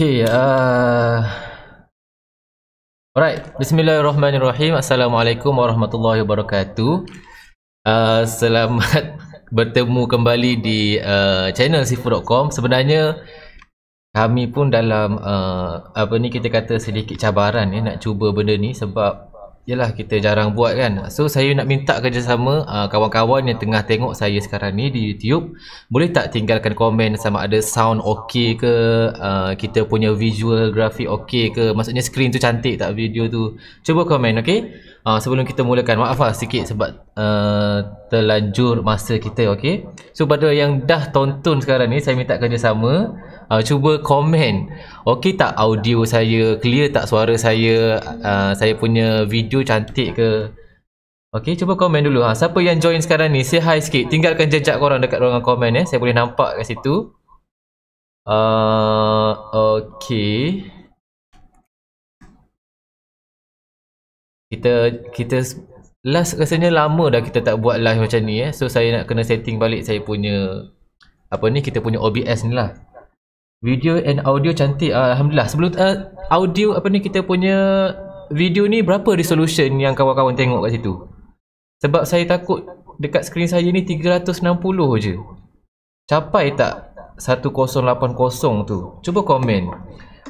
Okay, alright. Bismillahirrahmanirrahim. Assalamualaikum warahmatullahi wabarakatuh. Selamat bertemu kembali di channel sifu.com. Sebenarnya kami pun dalam kita kata sedikit cabaran nak cuba benda ni sebab yalah kita jarang buat kan. So saya nak minta kerjasama kawan-kawan yang tengah tengok saya sekarang ni di YouTube. Boleh tak tinggalkan komen sama ada sound okey ke, kita punya visual grafik okey ke, maksudnya screen tu cantik tak video tu. Cuba komen, okey? Sebelum kita mulakan, maaf lah sikit sebab terlanjur masa kita, okey? So pada yang dah tonton sekarang ni, saya minta kerjasama. Cuba komen, okey tak audio saya, clear tak suara saya, saya punya video cantik ke. Okey, cuba komen dulu. Siapa yang join sekarang ni, say hi sikit, tinggalkan jejak korang dekat ruangan komen saya boleh nampak kat situ. Okey, kita last rasanya lama dah kita tak buat live macam ni so saya nak kena setting balik saya punya kita punya OBS ni lah. Video and audio cantik, alhamdulillah. Sebelum audio kita punya video ni berapa resolution yang kawan-kawan tengok kat situ? Sebab saya takut dekat skrin saya ni 360 je. Capai tak 1080 tu? Cuba komen.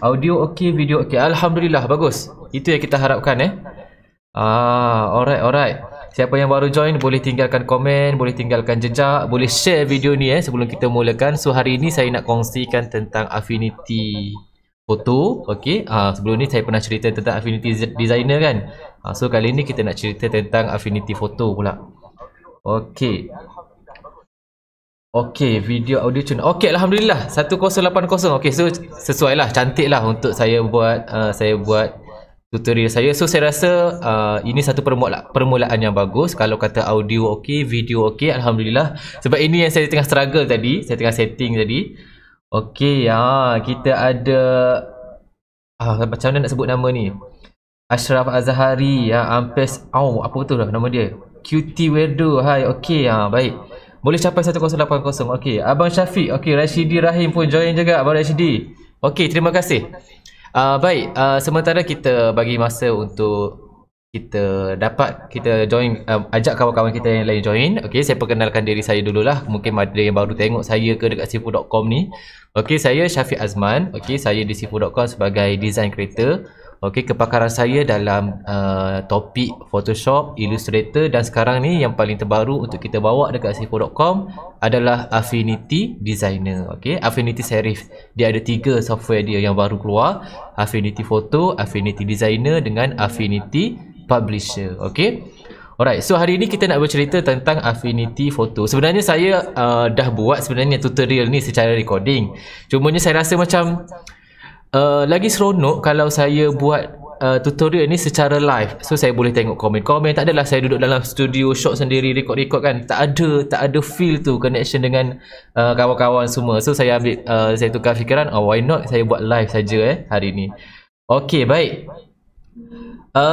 Audio okey, video okey. Alhamdulillah, bagus. Itu yang kita harapkan alright. Siapa yang baru join boleh tinggalkan komen, boleh tinggalkan jejak, boleh share video ni sebelum kita mulakan. So hari ni saya nak kongsikan tentang Affinity foto. Okey, sebelum ni saya pernah cerita tentang Affinity Designer kan. So kali ni kita nak cerita tentang Affinity foto pula. Okey, video audio tune. Okey, alhamdulillah 1080. Okey, so sesuai lah, cantik lah untuk saya buat tutorial saya. So saya rasa ini satu permulaan yang bagus. Kalau kata audio okey, video okey, alhamdulillah. Sebab ini yang saya tengah struggle tadi, saya tengah setting tadi. Okey, kita ada macam mana nak sebut nama ni? Ashraf Azhari, Ampes, apa betul lah nama dia? Cutie Weirdo. Hai, okey, baik. Boleh capai 1080. Okey, Abang Syafiq, okey, Rashidi Rahim pun join juga, Abang Rashidi. Okey, terima kasih. Baik, sementara kita bagi masa untuk kita join, ajak kawan-kawan kita yang lain join. Okey, saya perkenalkan diri saya dululah. Mungkin ada yang baru tengok saya ke dekat sifu.com ni. Okey, saya Syafiq Azman. Okey, saya di sifu.com sebagai design creator. Okey, kepakaran saya dalam topik Photoshop, Illustrator, dan sekarang ni yang paling terbaru untuk kita bawa dekat sifu.com adalah Affinity Designer. Okey, Affinity Serif. Dia ada 3 software dia yang baru keluar. Affinity Photo, Affinity Designer dengan Affinity Publisher. Okey. Alright, so hari ni kita nak bercerita tentang Affinity Photo. Sebenarnya saya dah buat sebenarnya tutorial ni secara recording. Cumanya saya rasa macam lagi seronok kalau saya buat tutorial ni secara live. So saya boleh tengok komen-komen. Tak adalah saya duduk dalam studio shot sendiri record kan. Tak ada feel tu, connection dengan kawan-kawan semua. So saya ambil saya tukar fikiran, why not saya buat live saja hari ni. Okey, baik.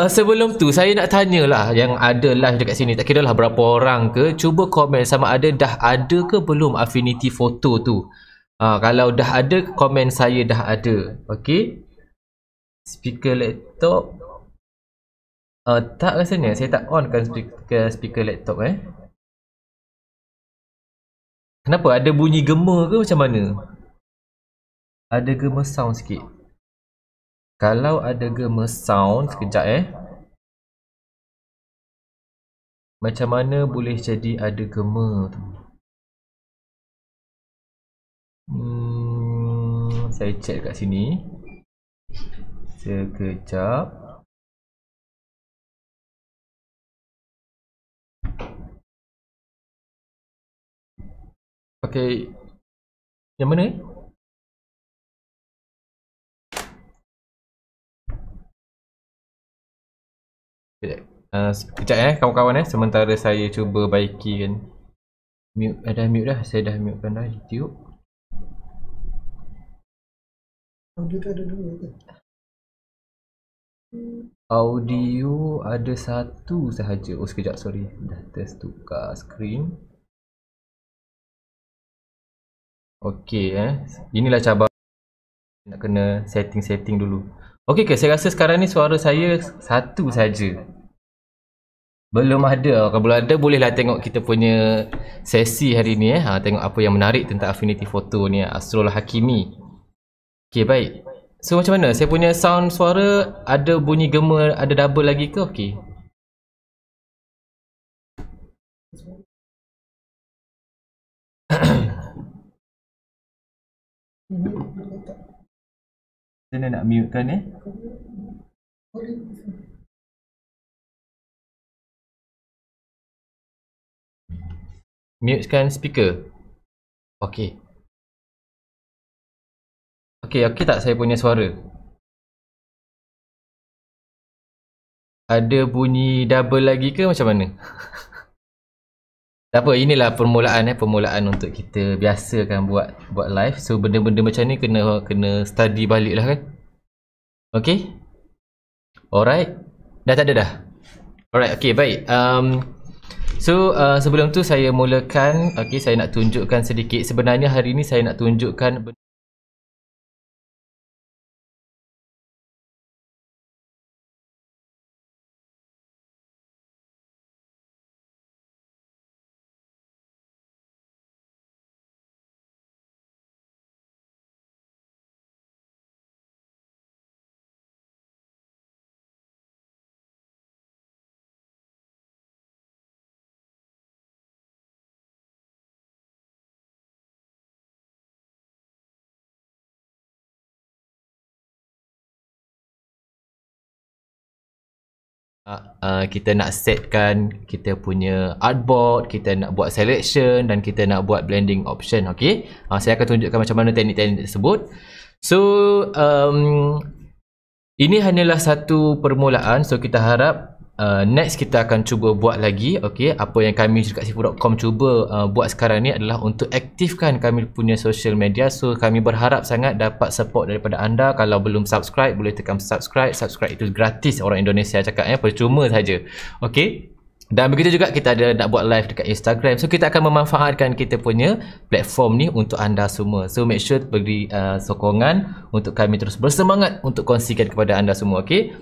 Sebelum tu saya nak tanyalah yang ada live dekat sini, tak kira lah berapa orang ke, cuba komen sama ada dah ada ke belum Affinity Photo tu. Kalau dah ada, komen saya dah ada. Okey. Speaker laptop tak rasanya saya tak on kan speaker laptop Kenapa? Ada bunyi gema ke macam mana? Ada gema sound sikit. Kalau ada gema sound, sekejap macam mana boleh jadi ada gema tu? Saya check kat sini. Sekejap. Okey. Yang mana sekejap kawan-kawan sementara saya cuba baikikan mute. Dah mute dah, saya dah mute kan dah YouTube. Audio tu ada 2 ke? Audio ada 1 sahaja. Sekejap, sorry. Dah test tukar screen. Okey Inilah cabaran. Nak kena setting dulu. Okey ke? Saya rasa sekarang ni suara saya satu saja. Belum ada. Kalau belum ada, bolehlah tengok kita punya sesi hari ni tengok apa yang menarik tentang Affinity Photo ni, Asrul Hakimi. Okey, baik. So macam mana? Saya punya sound suara ada bunyi gema, ada double lagi ke? Okey. Saya nak mute kan Mutekan speaker. Okey. Okey tak saya punya suara? Ada bunyi double lagi ke macam mana? Tak apa, inilah permulaan untuk kita biasakan buat live. So benda-benda macam ni kena study balik lah kan. Okey. Alright. Dah tak ada dah. Alright, okey, baik. So sebelum tu saya mulakan, okey, saya nak tunjukkan sedikit. Sebenarnya hari ni saya nak tunjukkan kita nak setkan kita punya artboard, kita nak buat selection dan kita nak buat blending option. Okey, saya akan tunjukkan macam mana teknik-teknik tersebut. So ini hanyalah satu permulaan. So kita harap next kita akan cuba buat lagi. Okey, apa yang kami dekat sifu.com cuba buat sekarang ni adalah untuk aktifkan kami punya social media. So kami berharap sangat dapat support daripada anda. Kalau belum subscribe, boleh tekan subscribe. Subscribe itu gratis, orang Indonesia cakap percuma saja. Okey. Dan begitu juga kita ada nak buat live dekat Instagram. So kita akan memanfaatkan kita punya platform ni untuk anda semua. So make sure beri sokongan untuk kami terus bersemangat untuk kongsikan kepada anda semua. Okey.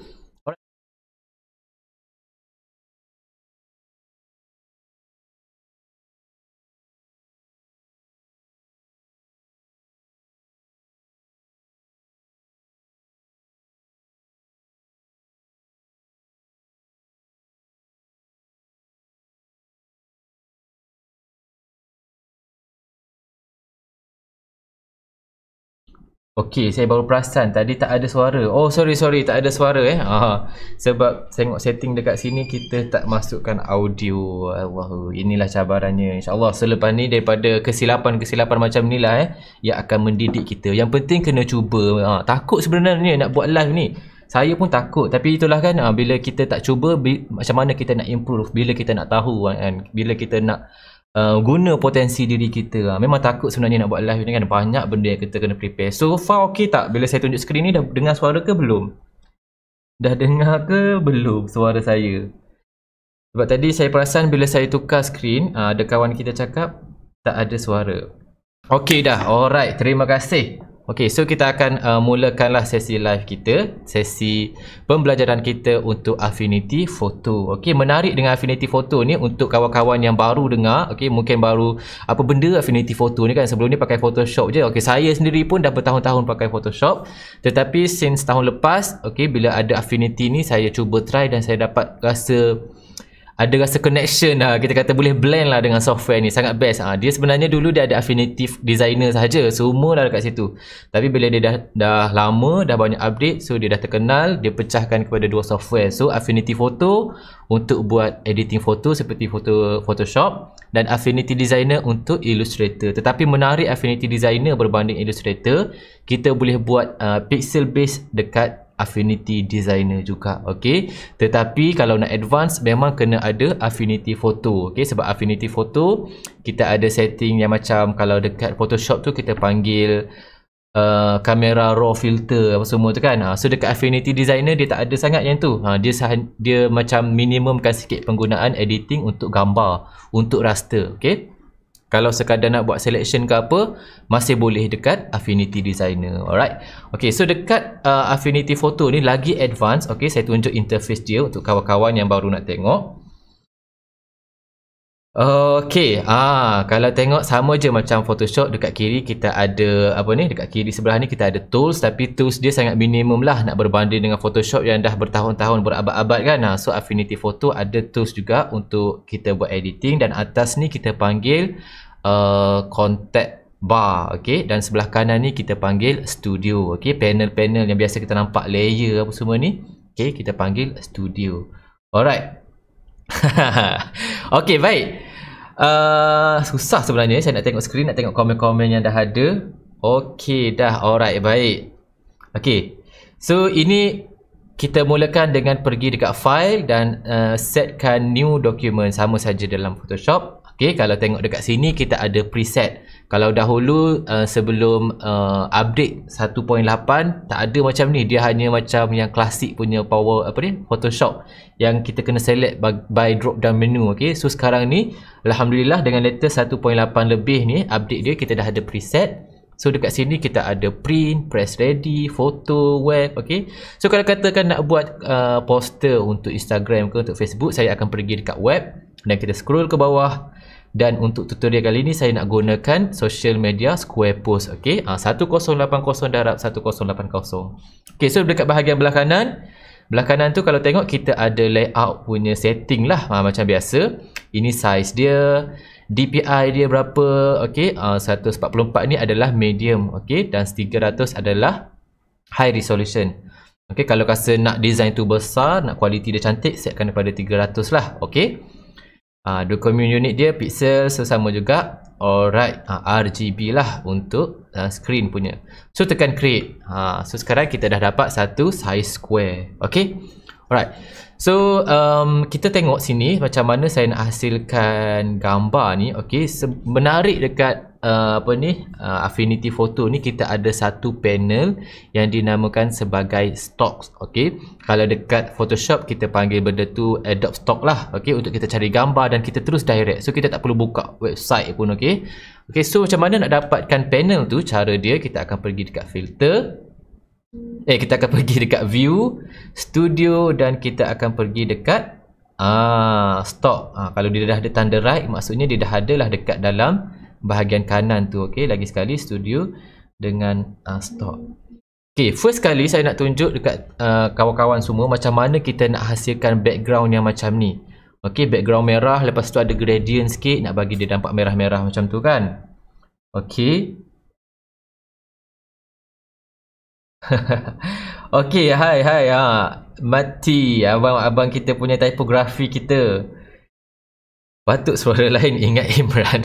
Okey, saya baru perasan tadi tak ada suara. Oh, sorry, tak ada suara sebab tengok setting dekat sini kita tak masukkan audio. Allah, inilah cabarannya. InsyaAllah selepas ni daripada kesilapan macam ni lah yang akan mendidik kita. Yang penting kena cuba. Takut sebenarnya nak buat live ni. Saya pun takut, tapi itulah kan, bila kita tak cuba, macam mana kita nak improve, bila kita nak tahu kan, bila kita nak guna potensi diri kita. Memang takut sebenarnya nak buat live ni kan, banyak benda yang kita kena prepare. So far okey tak? Bila saya tunjuk skrin ni, dah dengar suara ke belum? Dah dengar ke belum suara saya? Sebab tadi saya perasan bila saya tukar skrin, ada kawan kita cakap tak ada suara. Okey dah, alright, terima kasih. Okey, so kita akan mulakanlah sesi live kita, sesi pembelajaran kita untuk Affinity Photo. Okey, menarik dengan Affinity Photo ni untuk kawan-kawan yang baru dengar. Okey, mungkin baru apa benda Affinity Photo ni kan, sebelum ni pakai Photoshop je. Okey, saya sendiri pun dah bertahun-tahun pakai Photoshop. Tetapi since tahun lepas, okey, bila ada Affinity ni saya cuba try dan saya dapat ada rasa connection kita kata boleh blend lah dengan software ni, sangat best. Dia sebenarnya dulu dia ada Affinity Designer sahaja, semua dah dekat situ. Tapi bila dia dah lama, dah banyak update, so dia dah terkenal, dia pecahkan kepada dua software. So Affinity Photo untuk buat editing foto seperti Photoshop, dan Affinity Designer untuk Illustrator. Tetapi menarik Affinity Designer berbanding Illustrator, kita boleh buat pixel based dekat Affinity Designer juga. Okey, tetapi kalau nak advance memang kena ada Affinity Photo. Okey, sebab Affinity Photo kita ada setting yang macam kalau dekat Photoshop tu kita panggil kamera raw filter apa semua tu kan. So dekat Affinity Designer dia tak ada sangat yang tu. Dia macam minimumkan sikit penggunaan editing untuk gambar, untuk raster. Okey, Kalau sekadar nak buat selection ke apa, masih boleh dekat Affinity Designer. Alright. Okay, so dekat Affinity Photo ni lagi advance. Okay, saya tunjuk interface dia untuk kawan-kawan yang baru nak tengok. Okay, kalau tengok sama je macam Photoshop. Dekat kiri kita ada apa ni, dekat kiri sebelah ni kita ada tools, tapi tools dia sangat minimum lah nak berbanding dengan Photoshop yang dah bertahun-tahun, berabad-abad kan. So Affinity Photo ada tools juga untuk kita buat editing, dan atas ni kita panggil contact bar, okay, dan sebelah kanan ni kita panggil studio. Okay, panel-panel yang biasa kita nampak layer apa semua ni, okay, kita panggil studio. Alright. Okay, baik. Susah sebenarnya saya nak tengok skrin, nak tengok komen-komen yang dah ada. Okay, dah. Alright, baik. Okay, so ini kita mulakan dengan pergi dekat file dan setkan new document. Sama saja dalam Photoshop. Okay, kalau tengok dekat sini kita ada preset. Kalau dahulu sebelum update 1.8 tak ada macam ni. Dia hanya macam yang klasik punya power apa ni, Photoshop, yang kita kena select by drop down menu. Okay, so sekarang ni alhamdulillah dengan latest 1.8 lebih ni update dia, kita dah ada preset. So dekat sini kita ada print, press ready, foto, web. Okay, so kalau katakan nak buat poster untuk Instagram ke untuk Facebook, saya akan pergi dekat web dan kita scroll ke bawah. Dan untuk tutorial kali ni saya nak gunakan social media Square Post. Okay, 1080 darab 1080. Okay, so dekat bahagian belah kanan tu kalau tengok kita ada layout punya setting lah, macam biasa. Ini size dia, DPI dia berapa. Okay, 144 ni adalah medium. Okay, dan 300 adalah high resolution. Okay, kalau rasa nak design tu besar, nak kualiti dia cantik, setkan daripada 300 lah. Okay, document unit dia pixel, sama juga. Alright, RGB lah untuk screen punya. So tekan create. So sekarang kita dah dapat satu size square. Okay, alright. So kita tengok sini macam mana saya nak hasilkan gambar ni. Okay, menarik dekat Affinity Photo ni kita ada satu panel yang dinamakan sebagai stock. Okay, kalau dekat Photoshop kita panggil benda tu Adobe Stock lah. Okay, untuk kita cari gambar dan kita terus direct, so kita tak perlu buka website pun. Okay, so macam mana nak dapatkan panel tu? Cara dia, kita akan pergi dekat filter, kita akan pergi dekat view, studio, dan kita akan pergi dekat stock. Kalau dia dah ada tanda right, maksudnya dia dah ada lah dekat dalam bahagian kanan tu. Okay, lagi sekali studio dengan stock. Okay, first kali saya nak tunjuk dekat kawan-kawan semua macam mana kita nak hasilkan background yang macam ni. Okay, background merah, lepas tu ada gradient sikit, nak bagi dia nampak merah-merah macam tu kan. Okay. Okay, hai. Mati abang kita punya tipografi kita. Patut suara lain ingat Imran.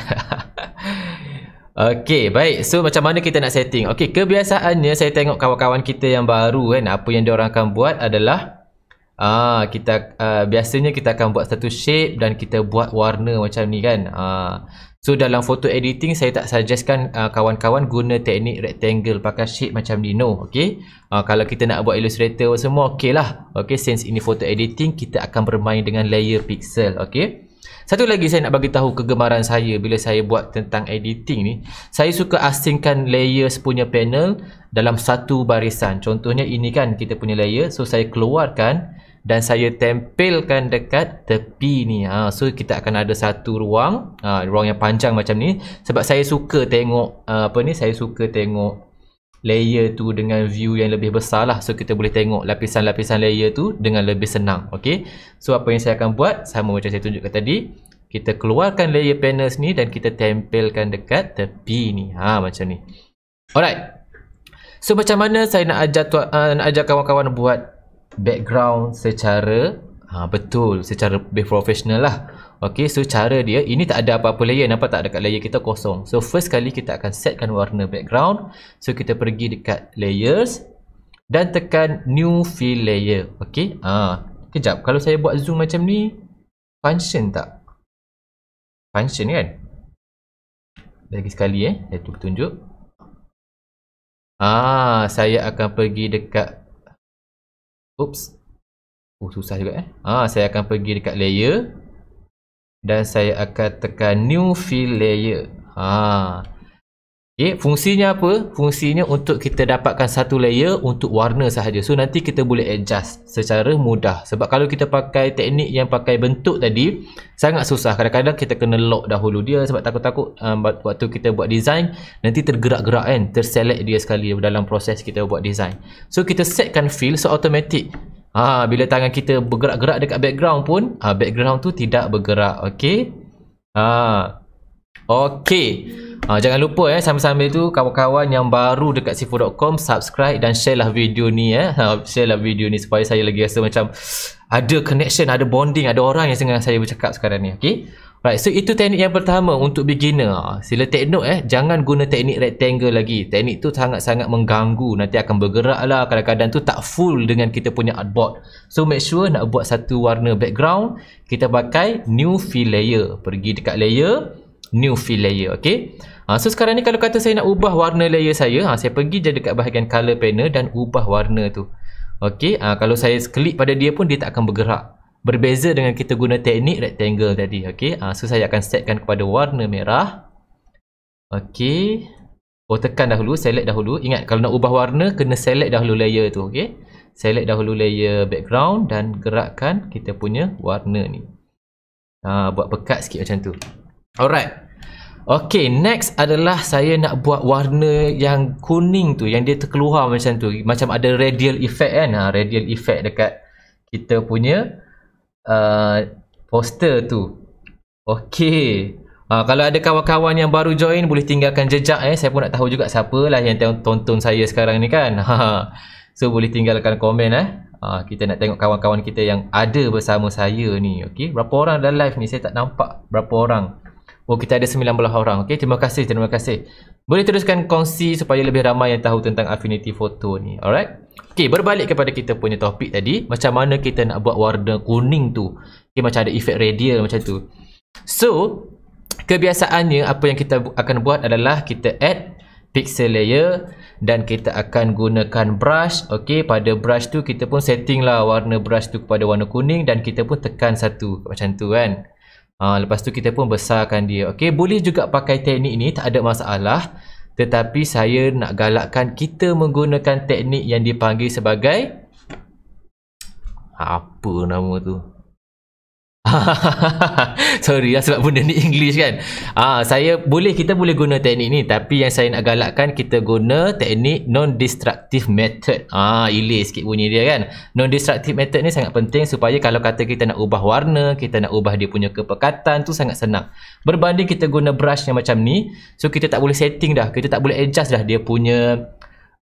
Okay, baik. So macam mana kita nak setting? Okay, kebiasaannya saya tengok kawan-kawan kita yang baru kan, apa yang diorang akan buat adalah biasanya kita akan buat satu shape dan kita buat warna macam ni kan. So dalam photo editing saya tak suggestkan kawan-kawan guna teknik rectangle pakai shape macam ni, no. Okay, kalau kita nak buat Illustrator semua, okay lah. Okay, since ini photo editing, kita akan bermain dengan layer pixel. Okay, satu lagi saya nak bagi tahu kegemaran saya bila saya buat tentang editing ni, saya suka asingkan layers punya panel dalam satu barisan. Contohnya ini kan kita punya layer, so saya keluarkan dan saya tempelkan dekat tepi ni. So kita akan ada satu ruang, ruang yang panjang macam ni, sebab saya suka tengok saya suka tengok layer tu dengan view yang lebih besar lah. So kita boleh tengok lapisan-lapisan layer tu dengan lebih senang. Okay, so apa yang saya akan buat sama macam saya tunjukkan tadi, kita keluarkan layer panels ni dan kita tempelkan dekat tepi ni, macam ni. Alright, so macam mana saya nak ajar kawan-kawan buat background secara betul, secara lebih profesional lah. Okay, so cara dia, ini tak ada apa-apa layer, nampak tak dekat layer kita kosong. So first kali kita akan setkan warna background. So kita pergi dekat layers dan tekan new fill layer. Okay, kejap, kalau saya buat zoom macam ni, function tak? Function kan? Lagi sekali saya tunjuk. Saya akan pergi dekat, oops, susah juga saya akan pergi dekat layer. dan saya akan tekan new fill layer. Okay, fungsinya apa? Fungsinya untuk kita dapatkan satu layer untuk warna sahaja. So nanti kita boleh adjust secara mudah. Sebab kalau kita pakai teknik yang pakai bentuk tadi, sangat susah. Kadang-kadang kita kena lock dahulu dia sebab takut-takut waktu kita buat design nanti tergerak-gerak kan, terselect dia sekali dalam proses kita buat design. So kita setkan fill, so automatic. Bila tangan kita bergerak-gerak dekat background pun, background tu tidak bergerak. Okey. Okey. Jangan lupa sambil-sambil tu kawan-kawan yang baru dekat sifu.com, subscribe dan share lah video ni share lah video ni supaya saya lagi rasa macam ada connection, ada bonding, ada orang yang dengan saya bercakap sekarang ni. Okey. Right, so itu teknik yang pertama untuk beginner. Sila take note jangan guna teknik rectangle lagi. Teknik tu sangat-sangat mengganggu. Nanti akan bergerak lah. Kadang-kadang tu tak full dengan kita punya artboard. So make sure nak buat satu warna background, kita pakai new fill layer. Pergi dekat layer, new fill layer. Okay. So sekarang ni kalau kata saya nak ubah warna layer saya, saya pergi je dekat bahagian color panel dan ubah warna tu. Okay. Kalau saya klik pada dia pun dia tak akan bergerak. Berbeza dengan kita guna teknik rectangle tadi. Okay. So saya akan setkan kepada warna merah. Okay. Tekan dahulu, select dahulu. Ingat kalau nak ubah warna kena select dahulu layer tu. Okay. Select dahulu layer background dan gerakkan kita punya warna ni. Buat pekat sikit macam tu. Alright. Okay, next adalah saya nak buat warna yang kuning tu, yang dia terkeluar macam tu. Macam ada radial effect kan. Radial effect dekat kita punya poster tu. Okay. Kalau ada kawan-kawan yang baru join, boleh tinggalkan jejak. Saya pun nak tahu juga siapa lah yang tonton saya sekarang ni kan. So boleh tinggalkan komen. Kita nak tengok kawan-kawan kita yang ada bersama saya ni. Okay. Berapa orang dalam live ni? Saya tak nampak berapa orang. Kita ada 19 orang. Okay. Terima kasih. Terima kasih. Boleh teruskan kongsi supaya lebih ramai yang tahu tentang Affinity Photo ni. Alright. Okay. Berbalik kepada kita punya topik tadi. Macam mana kita nak buat warna kuning tu. Okay. Macam ada efek radial macam tu. So, kebiasaannya apa yang kita akan buat adalah kita add pixel layer dan kita akan gunakan brush. Okay. Pada brush tu kita pun setting lah warna brush tu kepada warna kuning dan kita pun tekan satu. Macam tu kan. Lepas tu kita pun besarkan dia. Okay, boleh juga pakai teknik ni, tak ada masalah. Tetapi saya nak galakkan kita menggunakan teknik yang dipanggil sebagai apa nama tu? Sorry lah sebab benda ni English kan. Kita boleh guna teknik ni, tapi yang saya nak galakkan kita guna teknik non-destructive method. Ilih sikit bunyi dia kan. Non-destructive method ni sangat penting supaya kalau kata kita nak ubah warna, kita nak ubah dia punya kepekatan tu sangat senang. Berbanding kita guna brush yang macam ni, so kita tak boleh setting dah, kita tak boleh adjust dah dia punya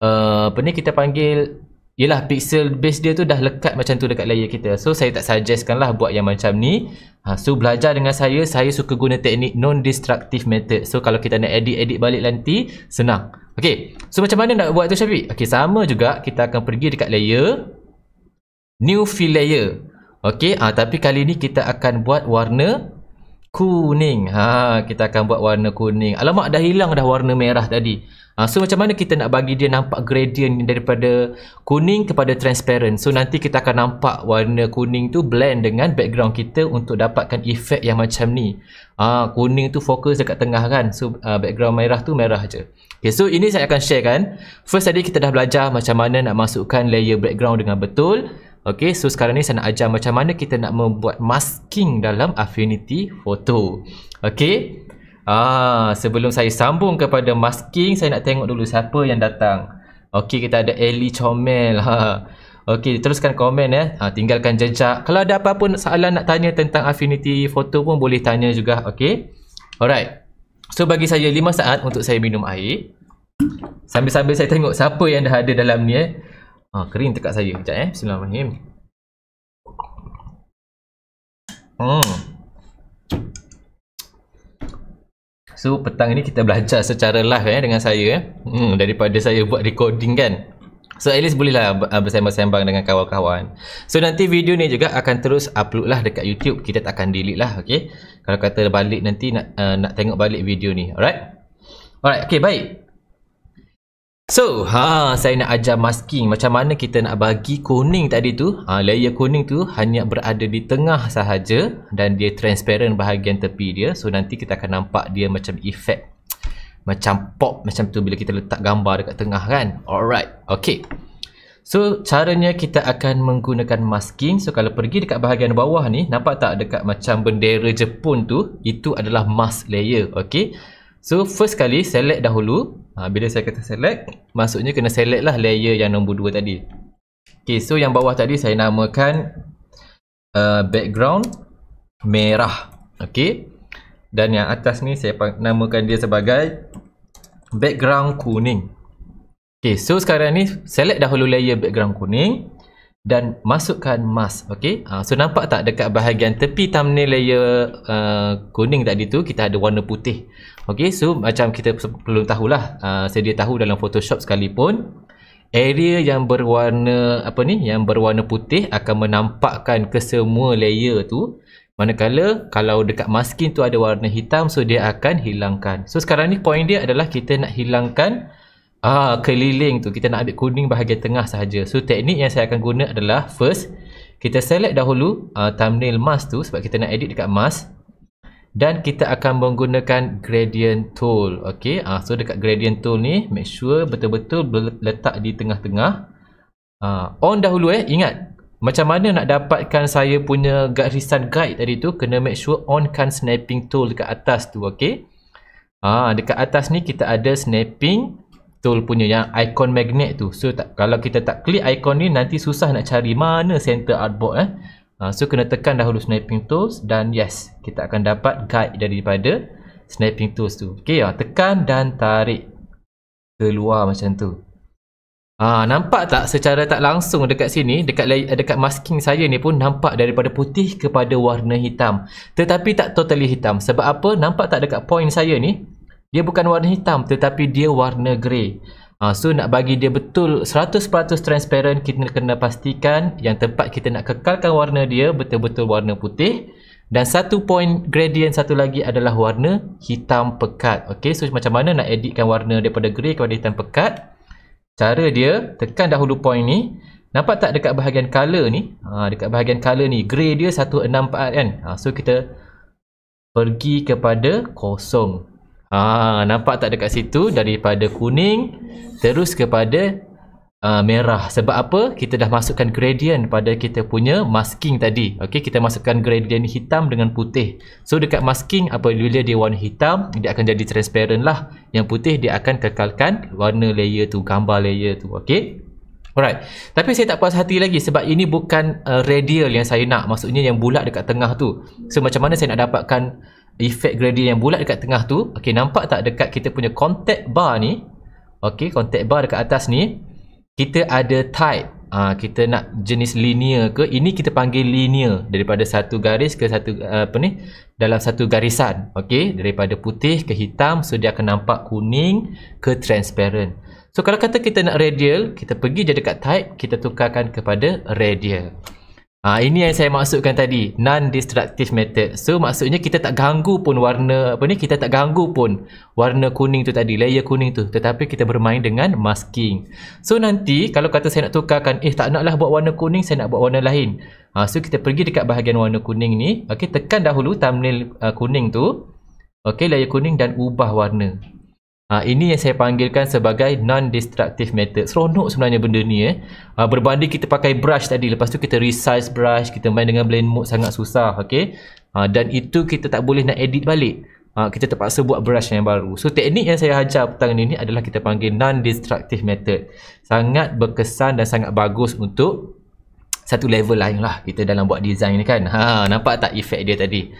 apa ni kita panggil, yelah, pixel base dia tu dah lekat macam tu dekat layer kita. So saya tak suggestkan lah buat yang macam ni. So belajar dengan saya suka guna teknik non-destructive method. So kalau kita nak edit balik nanti, senang. Okay, so macam mana nak buat tu Syafiq? Okay, sama juga kita akan pergi dekat layer, new fill layer. Okay, tapi kali ni kita akan buat warna kuning. Kita akan buat warna kuning. Alamak, dah hilang dah warna merah tadi. So macam mana kita nak bagi dia nampak gradient daripada kuning kepada transparent. So nanti kita akan nampak warna kuning tu blend dengan background kita untuk dapatkan efek yang macam ni. Kuning tu fokus dekat tengah kan. So background merah tu merah je. Okay, so ini saya akan share kan. First tadi kita dah belajar macam mana nak masukkan layer background dengan betul. Okay, so sekarang ni saya nak ajar macam mana kita nak membuat masking dalam Affinity Photo. Okay. Sebelum saya sambung kepada masking, saya nak tengok dulu siapa yang datang. Okey, kita ada Ellie Comel. Okey, teruskan komen tinggalkan jejak. Kalau ada apa-apa soalan nak tanya tentang Affinity Photo pun boleh tanya juga. Okey. Alright. So bagi saya 5 saat untuk saya minum air. Sambil-sambil saya tengok siapa yang dah ada dalam ni kering tekak saya. Sekejap Bismillahirrahmanirrahim. So petang ni kita belajar secara live dengan saya daripada saya buat recording kan. So at least bolehlah bersembang-sembang dengan kawan-kawan. So nanti video ni juga akan terus upload lah dekat YouTube. Kita tak akan delete lah. Okay. Kalau kata balik nanti nak tengok balik video ni. Alright. Okay, baik. So, saya nak ajar masking macam mana kita nak bagi kuning tadi tu. Layer kuning tu hanya berada di tengah sahaja dan dia transparent bahagian tepi dia. So, nanti kita akan nampak dia macam efek, macam pop macam tu bila kita letak gambar dekat tengah kan. Alright, okay. So, caranya kita akan menggunakan masking. So, kalau pergi dekat bahagian bawah ni, nampak tak dekat macam bendera Jepun tu, itu adalah mask layer, okay. So, first kali select dahulu. Bila saya kata select, maksudnya kena select lah layer yang nombor 2 tadi. Okay, so yang bawah tadi saya namakan background merah. Okay. Dan yang atas ni saya namakan dia sebagai background kuning. Okay, so sekarang ni select dahulu layer background kuning dan masukkan mask. Okay. So nampak tak dekat bahagian tepi thumbnail layer kuning tadi tu kita ada warna putih. Okay, so macam kita perlu tahulah, sedia tahu dalam Photoshop sekalipun, area yang berwarna yang berwarna putih akan menampakkan ke semua layer tu, manakala kalau dekat masking tu ada warna hitam, so dia akan hilangkan. So sekarang ni point dia adalah kita nak hilangkan keliling tu, kita nak ambil kuning bahagian tengah sahaja. So teknik yang saya akan guna adalah first kita select dahulu thumbnail mask tu sebab kita nak edit dekat mask. Dan kita akan menggunakan gradient tool. Okay, so dekat gradient tool ni make sure betul-betul letak di tengah-tengah. On dahulu ingat macam mana nak dapatkan saya punya garisan guide tadi tu, kena make sure onkan snapping tool dekat atas tu. Okay, dekat atas ni kita ada snapping tool punya yang icon magnet tu. So kalau kita tak klik icon ni, nanti susah nak cari mana center artboard. So kena tekan dahulu snapping tools dan yes, kita akan dapat guide daripada snapping tools tu. Okay, tekan dan tarik keluar macam tu. Nampak tak secara tak langsung dekat sini, dekat masking saya ni pun nampak daripada putih kepada warna hitam. Tetapi tak totally hitam. Sebab apa? Nampak tak dekat point saya ni, dia bukan warna hitam tetapi dia warna grey. So nak bagi dia betul 100% transparent, kita kena pastikan yang tempat kita nak kekalkan warna dia betul-betul warna putih. Dan satu point gradient satu lagi adalah warna hitam pekat. Okay, so macam mana nak editkan warna daripada grey kepada hitam pekat? Cara dia, tekan dahulu point ni. Nampak tak dekat bahagian color ni? Dekat bahagian color ni, grey dia 164 kan? So kita pergi kepada kosong. Nampak tak dekat situ, daripada kuning terus kepada merah. Sebab apa? Kita dah masukkan gradient pada kita punya masking tadi. Okey, kita masukkan gradient hitam dengan putih. So dekat masking, apabila dia warna hitam, dia akan jadi transparent lah. Yang putih dia akan kekalkan warna layer tu, gambar layer tu. Okey. Alright. Tapi saya tak puas hati lagi sebab ini bukan radial yang saya nak. Maksudnya yang bulat dekat tengah tu. So macam mana saya nak dapatkan efek gradient yang bulat dekat tengah tu? Okey, nampak tak dekat kita punya contact bar ni? Okey, contact bar dekat atas ni, kita ada type. Kita nak jenis linear ke? Ini kita panggil linear, daripada satu garis ke satu dalam satu garisan. Okey, daripada putih ke hitam, so dia akan nampak kuning ke transparent. So kalau kata kita nak radial, kita pergi je dekat type, kita tukarkan kepada radial. Ini yang saya maksudkan tadi, non-destructive method. So maksudnya kita tak ganggu pun warna kita tak ganggu pun warna kuning tu tadi, layer kuning tu, tetapi kita bermain dengan masking. So nanti kalau kata saya nak tukarkan, tak naklah buat warna kuning, saya nak buat warna lain. So kita pergi dekat bahagian warna kuning ni. Okey, tekan dahulu thumbnail kuning tu. Okey, layer kuning dan ubah warna. Ini yang saya panggilkan sebagai non-destructive method. Seronok sebenarnya benda ni berbanding kita pakai brush tadi. Lepas tu kita resize brush, kita main dengan blend mode, sangat susah. Okay? Dan itu kita tak boleh nak edit balik. Kita terpaksa buat brush yang baru. So teknik yang saya ajar petang ni adalah kita panggil non-destructive method. Sangat berkesan dan sangat bagus untuk satu level lain lah kita dalam buat design ni kan. Nampak tak efek dia tadi?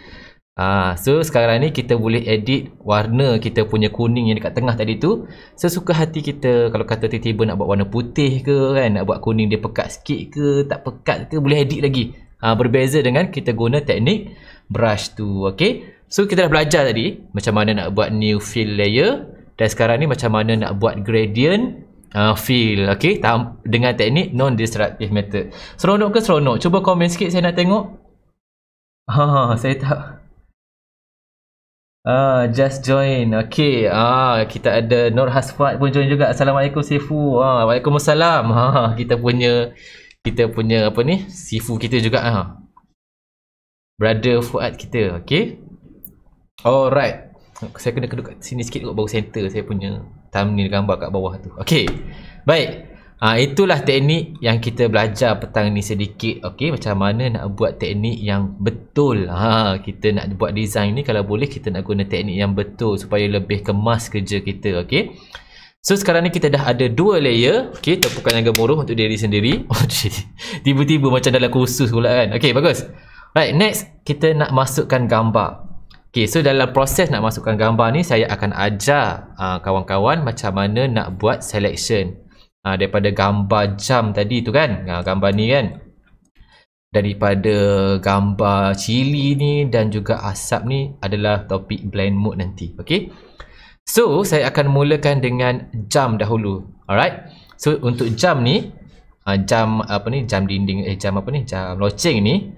So sekarang ni kita boleh edit warna kita punya kuning yang dekat tengah tadi tu sesuka hati kita. Kalau kata tiba-tiba nak buat warna putih ke kan, nak buat kuning dia pekat sikit ke, tak pekat ke, boleh edit lagi. Berbeza dengan kita guna teknik brush tu. Okay, so kita dah belajar tadi macam mana nak buat new fill layer, dan sekarang ni macam mana nak buat gradient fill. Okay, dengan teknik non-destructive method. Seronok ke seronok? Cuba komen sikit, saya nak tengok. Saya tak Just join. Okay. Kita ada Nur Hasfat pun join juga. Assalamualaikum Sifu. Waalaikumsalam. Kita punya apa ni? Sifu kita juga. Brother Fuad kita. Okay. Alright. Saya kena duduk kat sini sikit kot baru center saya punya thumbnail gambar kat bawah tu. Okay. Baik. Itulah teknik yang kita belajar petang ni sedikit. Okey, macam mana nak buat teknik yang betul. Kita nak buat design ni, kalau boleh kita nak guna teknik yang betul supaya lebih kemas kerja kita. Okey. So sekarang ni kita dah ada 2 layer. Okey, tepukan yang gemuruh untuk diri sendiri. Tiba-tiba macam dalam kursus pula kan. Okey, bagus. Right, next kita nak masukkan gambar. Okey, so dalam proses nak masukkan gambar ni saya akan ajar kawan-kawan macam mana nak buat selection. Daripada gambar jam tadi tu kan, gambar ni kan, daripada gambar cili ni dan juga asap ni adalah topik blend mode nanti. Okay, so saya akan mulakan dengan jam dahulu. Alright, so untuk jam ni, jam apa ni, jam dinding, jam apa ni, jam loceng ni.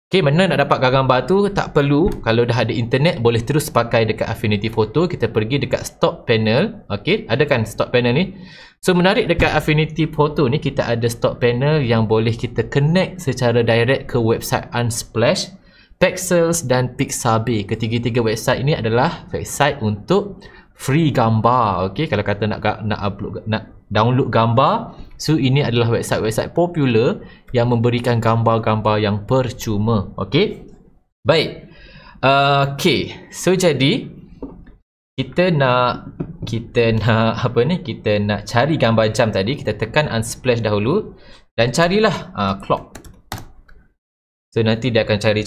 Okay, mana nak dapat gambar tu tak perlu, kalau dah ada internet boleh terus pakai dekat Affinity Photo. Kita pergi dekat stock panel. Okay, ada kan stock panel ni. So menarik dekat Affinity Photo ni, kita ada stock panel yang boleh kita connect secara direct ke website Unsplash, Pexels dan Pixabay. Ketiga-tiga website ini adalah website untuk free gambar. Okay, kalau kata nak upload, nak download gambar, so ini adalah website-website popular yang memberikan gambar-gambar yang percuma. Okay, baik. Okay, so jadi kita nak apa ni, kita nak cari gambar jam tadi. Kita tekan Unsplash dahulu dan carilah clock. So nanti dia akan cari.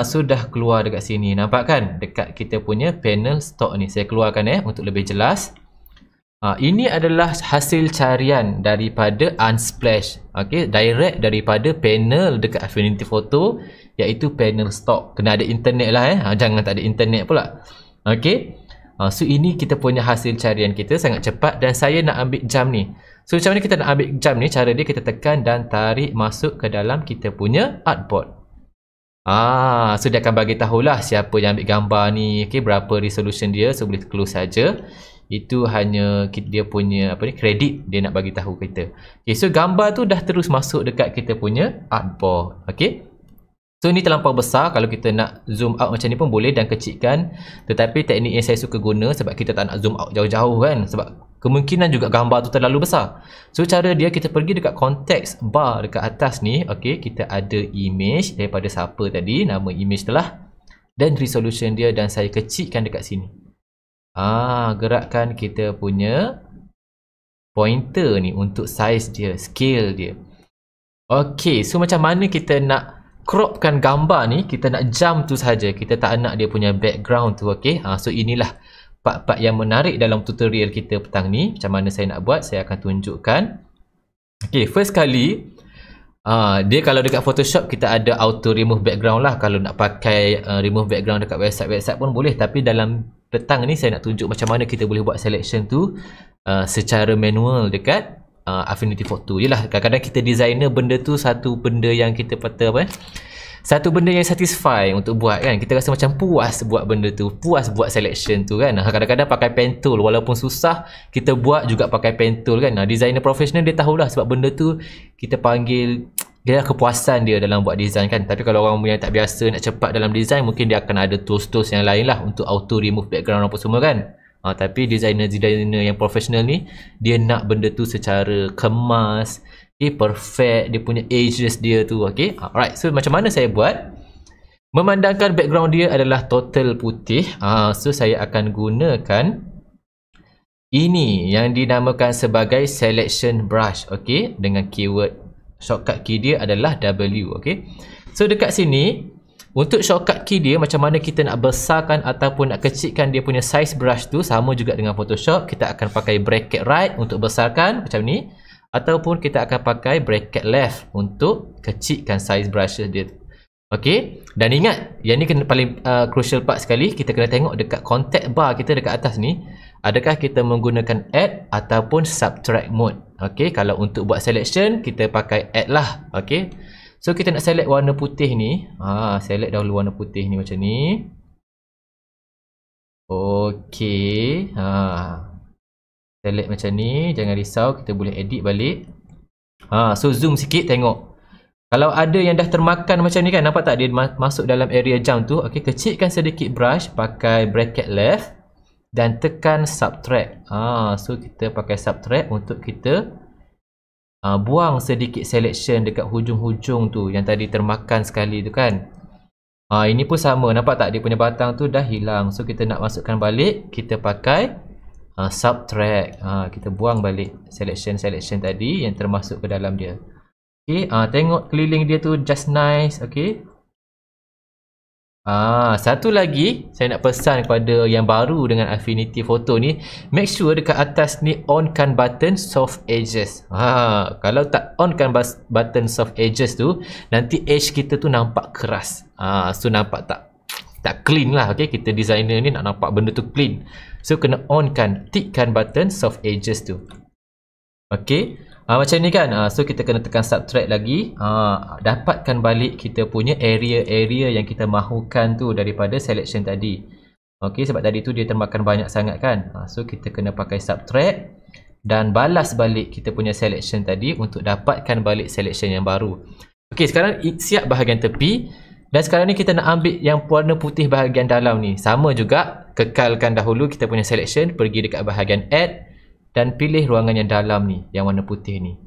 Sudah keluar dekat sini, nampak kan, dekat kita punya panel stock ni. Saya keluarkan untuk lebih jelas. Ini adalah hasil carian daripada Unsplash. Okay, direct daripada panel dekat Affinity Photo, iaitu panel stock. Kena ada internet lah jangan tak ada internet pula. Okay, so ini kita punya hasil carian kita, sangat cepat. Dan saya nak ambil jam ni. So macam mana kita nak ambil jam ni? Cara dia, kita tekan dan tarik masuk ke dalam kita punya artboard. So dia akan bagi tahulah siapa yang ambil gambar ni. Okay, berapa resolution dia. So boleh close saja. Itu hanya dia punya apa ni, kredit dia nak bagi tahu kita. Okay, so gambar tu dah terus masuk dekat kita punya artboard. Okay, so ni terlampau besar. Kalau kita nak zoom out macam ni pun boleh dan kecilkan. Tetapi teknik yang saya suka guna sebab kita tak nak zoom out jauh-jauh kan, sebab kemungkinan juga gambar tu terlalu besar. So cara dia, kita pergi dekat context bar dekat atas ni. Okay, kita ada image daripada siapa tadi, nama image telah, dan resolution dia, dan saya kecilkan dekat sini. Gerakkan kita punya pointer ni untuk size dia, scale dia. Okay, so macam mana kita nak cropkan gambar ni? Kita nak jam tu saja, kita tak nak dia punya background tu. Okay, so inilah part-part yang menarik dalam tutorial kita petang ni. Macam mana saya nak buat, saya akan tunjukkan. Okay, first kali dia kalau dekat Photoshop kita ada auto remove background lah. Kalau nak pakai remove background dekat website-website pun boleh. Tapi dalam petang ni saya nak tunjuk macam mana kita boleh buat selection tu secara manual dekat Affinity Photo. Yelah, kadang-kadang kita designer, benda tu satu benda yang kita satu benda yang satisfy untuk buat kan. Kita rasa macam puas buat benda tu, puas buat selection tu kan. Kadang-kadang pakai pen tool, walaupun susah kita buat juga pakai pen tool kan. Designer profesional dia tahulah, sebab benda tu kita panggil dia kepuasan dia dalam buat design kan. Tapi kalau orang yang tak biasa nak cepat dalam design, mungkin dia akan ada tools-tools yang lain lah untuk auto remove background apa semua kan. Tapi designer yang profesional ni, dia nak benda tu secara kemas, perfect, dia punya edges dia tu. Okay, alright, so macam mana saya buat? Memandangkan background dia adalah total putih. So saya akan gunakan ini yang dinamakan sebagai selection brush. Okay, dengan keyword shortcut key dia adalah W. Okay, so dekat sini untuk shortcut key dia, macam mana kita nak besarkan ataupun nak kecilkan dia punya size brush tu, sama juga dengan Photoshop. Kita akan pakai bracket right untuk besarkan macam ni, ataupun kita akan pakai bracket left untuk kecilkan size brush dia. Okay, dan ingat yang ni kena paling crucial part sekali. Kita kena tengok dekat contact bar kita dekat atas ni, adakah kita menggunakan add ataupun subtract mode. Okay, kalau untuk buat selection kita pakai add lah. Okay, so kita nak select warna putih ni. Select dahulu warna putih ni macam ni. Okey. Select macam ni, jangan risau, kita boleh edit balik. So zoom sikit tengok. Kalau ada yang dah termakan macam ni kan, nampak tak dia masuk dalam area jump tu. Okey, kecilkan sedikit brush pakai bracket left dan tekan subtract. So kita pakai subtract untuk kita buang sedikit selection dekat hujung-hujung tu yang tadi termakan sekali tu kan. Ini pun sama, nampak tak dia punya batang tu dah hilang. So kita nak masukkan balik, kita pakai subtract. Kita buang balik selection tadi yang termasuk ke dalam dia. Okey, tengok keliling dia tu just nice. Okey. Satu lagi saya nak pesan kepada yang baru dengan Affinity Photo ni, make sure dekat atas ni onkan button soft edges. Kalau tak onkan button soft edges tu, nanti edge kita tu nampak keras. So nampak tak clean lah. Okey, kita designer ni nak nampak benda tu clean. So kena onkan, tickkan button soft edges tu. Okey. Macam ni kan. So kita kena tekan subtract lagi. Dapatkan balik kita punya area-area yang kita mahukan tu daripada selection tadi. Okey, sebab tadi tu dia termakan banyak sangat kan. So kita kena pakai subtract dan balas balik kita punya selection tadi untuk dapatkan balik selection yang baru. Okey, sekarang siap bahagian tepi. Dan sekarang ni kita nak ambil yang warna putih bahagian dalam ni. Sama juga, kekalkan dahulu kita punya selection, pergi dekat bahagian add dan pilih ruangan yang dalam ni, yang warna putih ni.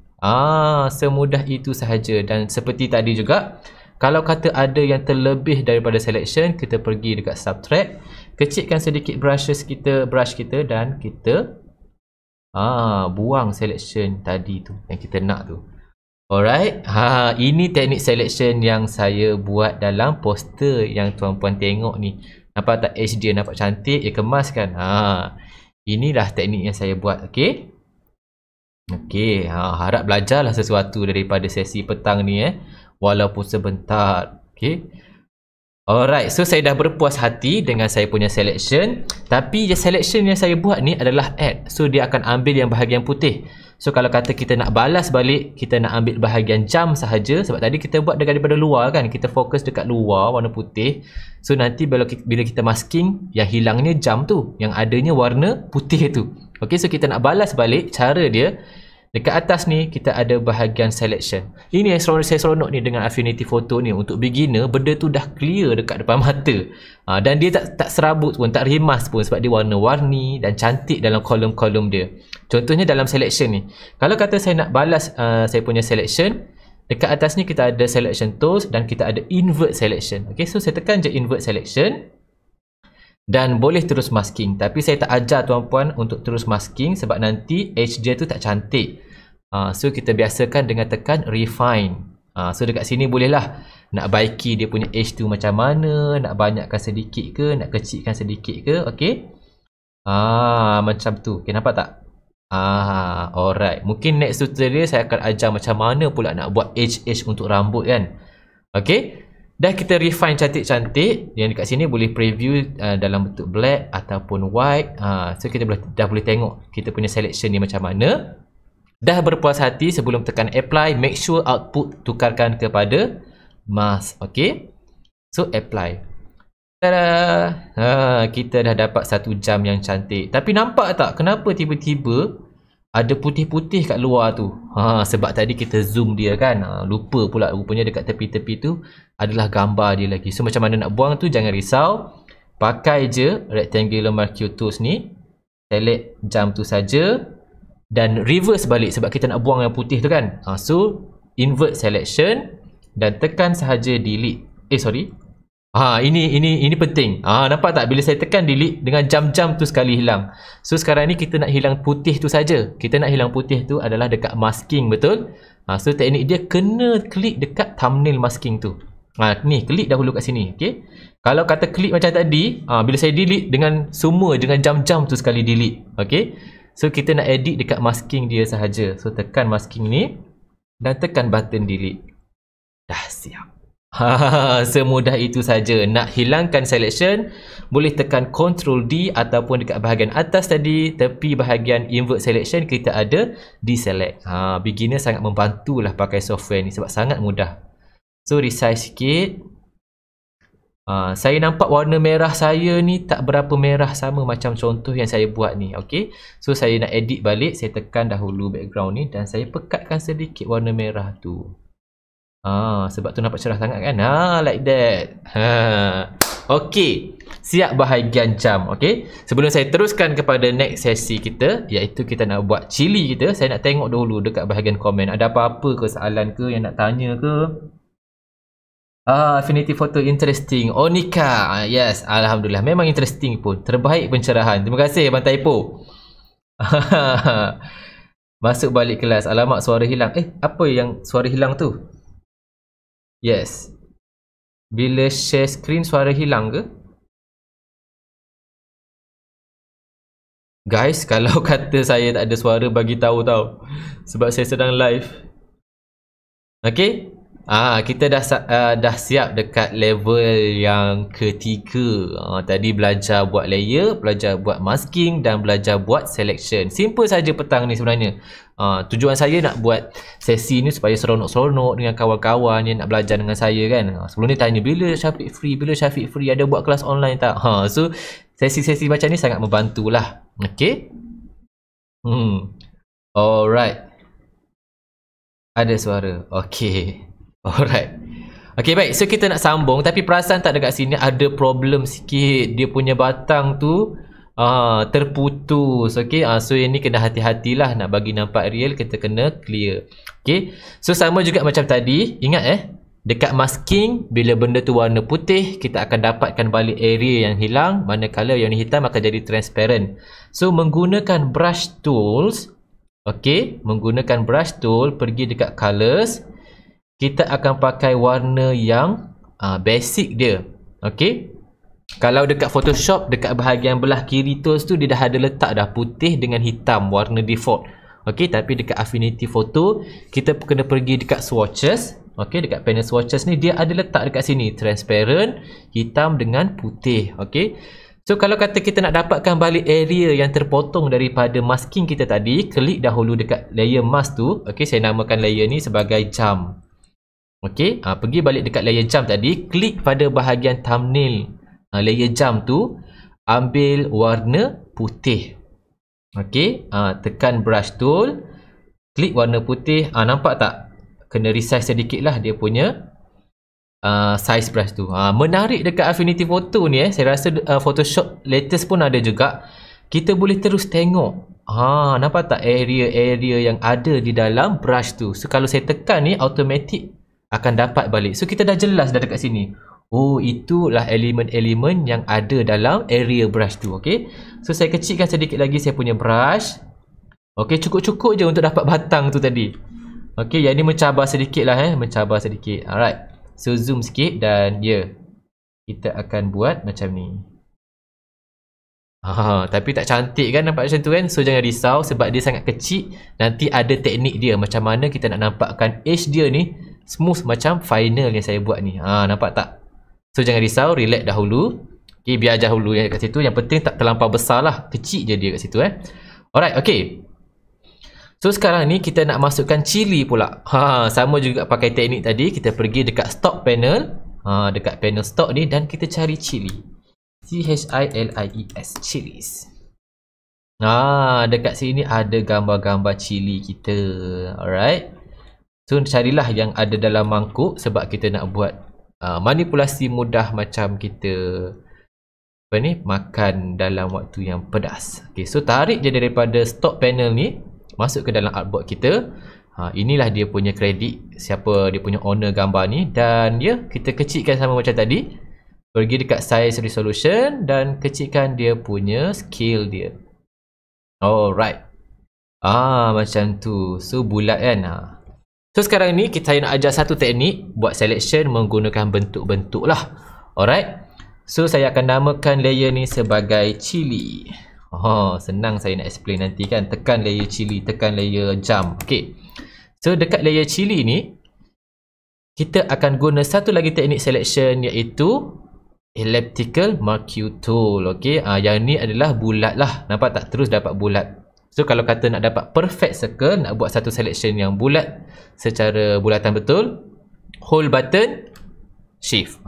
Semudah itu sahaja. Dan seperti tadi juga, kalau kata ada yang terlebih daripada selection, kita pergi dekat subtract, kecilkan sedikit brush kita dan kita buang selection tadi tu yang kita nak tu. Alright. Ini teknik selection yang saya buat dalam poster yang tuan-puan tengok ni. Nampak tak edge dia nampak cantik, dia kemas kan? Inilah teknik yang saya buat. Okey. Okey, harap belajarlah sesuatu daripada sesi petang ni walaupun sebentar. Okey. Alright, so saya dah berpuas hati dengan saya punya selection. Tapi selection yang saya buat ni adalah add. So dia akan ambil yang bahagian putih. So kalau kata kita nak balas balik, kita nak ambil bahagian jam sahaja. Sebab tadi kita buat daripada luar kan, kita fokus dekat luar warna putih. So nanti bila kita masking, yang hilangnya jam tu, yang adanya warna putih tu. Okay, so kita nak balas balik. Cara dia, dekat atas ni kita ada bahagian selection. Ini yang saya seronok ni dengan Affinity Photo ni. Untuk beginner, benda tu dah clear dekat depan mata. Dan dia tak serabut pun, tak rimas pun, sebab dia warna-warni dan cantik dalam kolom-kolom dia. Contohnya dalam selection ni, kalau kata saya nak balas saya punya selection, dekat atas ni kita ada selection tools dan kita ada invert selection. Okay, so saya tekan je invert selection dan boleh terus masking. Tapi saya tak ajar tuan-puan untuk terus masking sebab nanti edge dia tu tak cantik. So kita biasakan dengan tekan refine. So dekat sini bolehlah nak baiki dia punya edge tu macam mana, nak banyakkan sedikit ke, nak kecilkan sedikit ke. Okay, macam tu. Okay, nampak tak? Alright. Mungkin next tutorial saya akan ajar macam mana pula nak buat edge untuk rambut kan. Okay, dah kita refine cantik-cantik. Yang dekat sini boleh preview dalam bentuk black ataupun white. So kita dah boleh tengok kita punya selection ni macam mana. Dah berpuas hati, sebelum tekan apply, make sure output tukarkan kepada mask. Okay, so apply. Tada! Kita dah dapat 1 jam yang cantik. Tapi nampak tak kenapa tiba-tiba ada putih-putih kat luar tu? Sebab tadi kita zoom dia kan. Lupa pula, rupanya dekat tepi-tepi tu adalah gambar dia lagi. So macam mana nak buang tu, jangan risau. Pakai je rectangular marquee tools ni. Select jam tu saja dan reverse balik sebab kita nak buang yang putih tu kan. So invert selection dan tekan sahaja delete. Ini penting. Nampak tak bila saya tekan delete dengan jam-jam tu sekali hilang. So sekarang ni kita nak hilang putih tu saja. Kita nak hilang putih tu adalah dekat masking, betul? So teknik dia kena klik dekat thumbnail masking tu. Ni klik dahulu kat sini. Okey. Kalau kata klik macam tadi, bila saya delete dengan semua dengan jam-jam tu sekali delete. Okey. So kita nak edit dekat masking dia sahaja. So tekan masking ni dan tekan button delete. Dah siap. Semudah itu saja. Nak hilangkan selection, boleh tekan Ctrl D ataupun dekat bahagian atas tadi, tepi bahagian invert selection kita ada deselect. Beginner sangat membantulah pakai software ni sebab sangat mudah. So resize sikit. Saya nampak warna merah saya ni tak berapa merah sama macam contoh yang saya buat ni. Okay, so saya nak edit balik. Saya tekan dahulu background ni dan saya pekatkan sedikit warna merah tu. Sebab tu nampak cerah sangat kan. Like that. Okay, siap bahagian jam. Okay, sebelum saya teruskan kepada next sesi kita, iaitu kita nak buat chili kita, saya nak tengok dulu dekat bahagian komen ada apa-apa ke, soalan ke yang nak tanya ke. Affinity photo interesting. Oh, Nika. Yes, alhamdulillah. Memang interesting pun. Terbaik pencerahan. Terima kasih Abang Taipo. Masuk balik kelas. Alamak, suara hilang. Apa yang suara hilang tu? Yes. Bila share screen suara hilang ke? Guys, kalau kata saya tak ada suara, bagi tahu tau. Sebab saya sedang live. Okay. Kita dah siap dekat level yang ketiga. Tadi belajar buat layer, belajar buat masking dan belajar buat selection. Simple saja petang ni sebenarnya. Tujuan saya nak buat sesi ni supaya seronok-seronok dengan kawan-kawan yang nak belajar dengan saya kan. Sebelum ni tanya bila Syafiq free, ada buat kelas online tak? So sesi-sesi macam ni sangat membantulah. Okay. Alright. Ada suara. Okay. Alright. Okay, baik. So kita nak sambung, tapi perasan tak dekat sini ada problem sikit. Dia punya batang tu terputus. Okay, so yang ni kena hati-hatilah. Nak bagi nampak real, kita kena clear. Okay, so sama juga macam tadi. Ingat dekat masking, bila benda tu warna putih, kita akan dapatkan balik area yang hilang, manakala yang hitam akan jadi transparent. So menggunakan brush tools, okay, menggunakan brush tool, pergi dekat colors, kita akan pakai warna yang basic dia. Okay, kalau dekat Photoshop, dekat bahagian belah kiri tools tu, dia dah ada letak dah putih dengan hitam, warna default. Okay, tapi dekat Affinity Photo, kita kena pergi dekat swatches. Okay, dekat panel swatches ni, dia ada letak dekat sini, transparent, hitam dengan putih. Okay, so kalau kata kita nak dapatkan balik area yang terpotong daripada masking kita tadi, klik dahulu dekat layer mask tu. Okay, saya namakan layer ni sebagai jam. Okay, pergi balik dekat layer jam tadi, klik pada bahagian thumbnail layer jam tu, ambil warna putih. Okay, tekan brush tool, klik warna putih. Nampak tak? Kena resize sedikit lah dia punya size brush tu. Menarik dekat Affinity Photo ni saya rasa Photoshop latest pun ada juga. Kita boleh terus tengok. Nampak tak area-area yang ada di dalam brush tu. So kalau saya tekan ni, automatic akan dapat balik. So kita dah jelas dah dekat sini. Oh, itulah elemen-elemen yang ada dalam area brush tu. Okay, so saya kecilkan sedikit lagi saya punya brush. Okay, cukup-cukup je untuk dapat batang tu tadi. Okay, yang ni mencabar sedikit lah mencabar sedikit. Alright, so zoom sikit dan kita akan buat macam ni. Tapi tak cantik kan nampak macam tu kan. So jangan risau sebab dia sangat kecil. Nanti ada teknik dia macam mana kita nak nampakkan edge dia ni smooth macam final yang saya buat ni. Nampak tak? So jangan risau, relax dahulu. Okay, biar dahulu yang kat situ. Yang penting tak terlampau besar lah, kecil je dia kat situ Alright, okay. So sekarang ni kita nak masukkan chili pula. Sama juga pakai teknik tadi. Kita pergi dekat stock panel. Dekat panel stock ni dan kita cari chili. CHILIES, chilies. Dekat sini ada gambar-gambar chili kita. Alright. So carilah yang ada dalam mangkuk sebab kita nak buat manipulasi mudah macam kita makan dalam waktu yang pedas. Okay, so tarik je daripada stock panel ni, masuk ke dalam artboard kita. Inilah dia punya kredit, siapa dia punya owner gambar ni. Dan kita kecilkan sama macam tadi. Pergi dekat size resolution dan kecilkan dia punya scale dia. Alright. Macam tu. So bulat kan. So sekarang ni kita nak ajar satu teknik buat selection menggunakan bentuk-bentuk lah. Alright. So saya akan namakan layer ni sebagai chili. Senang saya nak explain nanti kan. Tekan layer chili, tekan layer jam. Okay. So dekat layer chili ni, kita akan guna satu lagi teknik selection iaitu elliptical marquee tool. Okay. Yang ni adalah bulat lah. Nampak tak? Terus dapat bulat. So kalau kata nak dapat perfect circle, nak buat satu selection yang bulat secara bulatan betul, hold button, Shift.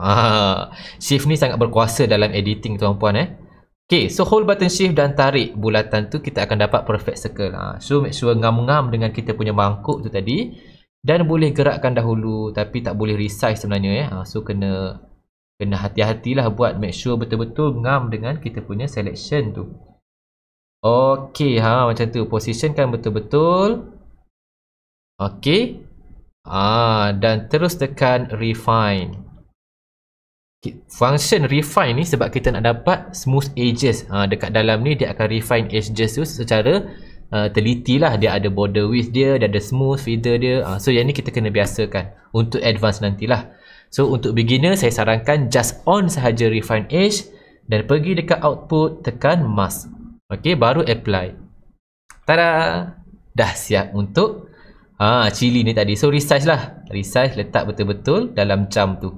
Shift ni sangat berkuasa dalam editing tuan-puan Okay, so hold button shift dan tarik bulatan tu, kita akan dapat perfect circle. So make sure ngam-ngam dengan kita punya mangkuk tu tadi. Dan boleh gerakkan dahulu, tapi tak boleh resize sebenarnya So kena hati-hatilah buat, make sure betul-betul ngam dengan kita punya selection tu. Okay, macam tu. Positionkan betul-betul. Okay. Dan terus tekan refine. Function refine ni sebab kita nak dapat smooth edges. Dekat dalam ni dia akan refine edges tu secara teliti lah. Dia ada border width dia ada smooth feather dia. So yang ni kita kena biasakan. Untuk advance nantilah. So untuk beginner saya sarankan just on sahaja refine edge dan pergi dekat output, tekan mask. Okay, baru apply. Tada! Dah siap untuk cili ni tadi. So resize lah. Resize, letak betul-betul dalam jam tu.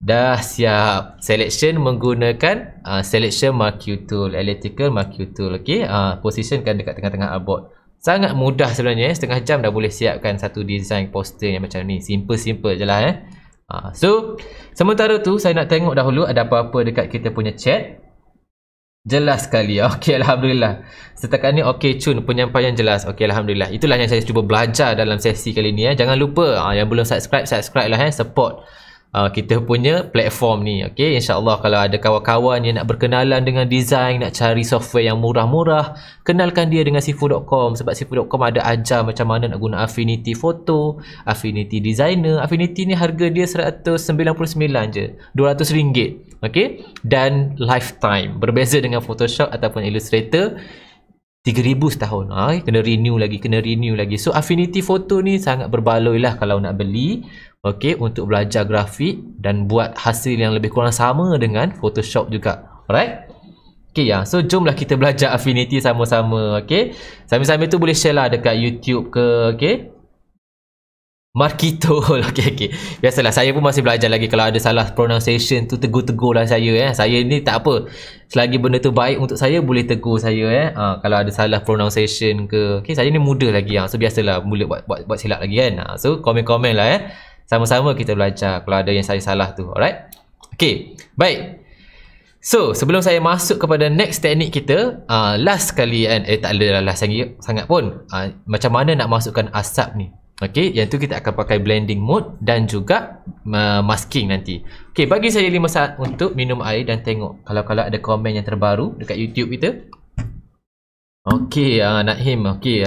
Dah siap. Selection menggunakan selection marquee tool, elliptical marquee tool. Okay, positionkan dekat tengah-tengah artboard. Sangat mudah sebenarnya. Setengah jam dah boleh siapkan satu design poster yang macam ni. Simple-simple je lah So sementara tu saya nak tengok dahulu ada apa-apa dekat kita punya chat. Jelas sekali. Okey, Alhamdulillah. Setakat ni okey Cun, penyampaian jelas. Okey, Alhamdulillah. Itulah yang saya cuba belajar dalam sesi kali ni Jangan lupa yang belum subscribe lah support kita punya platform ni. Okey, insya-Allah kalau ada kawan-kawan yang nak berkenalan dengan design, nak cari software yang murah-murah, kenalkan dia dengan sifu.com sebab sifu.com ada ajar macam mana nak guna Affinity Photo, Affinity Designer. Affinity ni harga dia 199 je, RM200. Okey, dan lifetime. Berbeza dengan Photoshop ataupun Illustrator 3,000 setahun. Kena renew lagi. So Affinity Photo ni sangat berbaloi lah kalau nak beli. Okey, untuk belajar grafik dan buat hasil yang lebih kurang sama dengan Photoshop juga. Alright? Okey so jomlah kita belajar Affinity sama-sama. Okey, sambil-sambil tu boleh share lah dekat YouTube ke. Okey, marquee tool. Okey. Biasalah saya pun masih belajar lagi. Kalau ada salah pronunciation tu tegur-tegur lah saya Saya ni tak apa. Selagi benda tu baik untuk saya, boleh tegur saya kalau ada salah pronunciation ke. Okey, saya ni muda lagi So biasalah mula buat silap lagi kan. So komen-komen lah sama-sama kita belajar kalau ada yang saya salah tu. Alright? Okey, baik. So sebelum saya masuk kepada next teknik kita, last sekali tak ada last sangat pun, macam mana nak masukkan asap ni. Okey, yang tu kita akan pakai blending mode dan juga masking nanti. Okey, bagi saya 5 saat untuk minum air dan tengok kalau ada komen yang terbaru dekat YouTube kita. Okey, Naim, okey.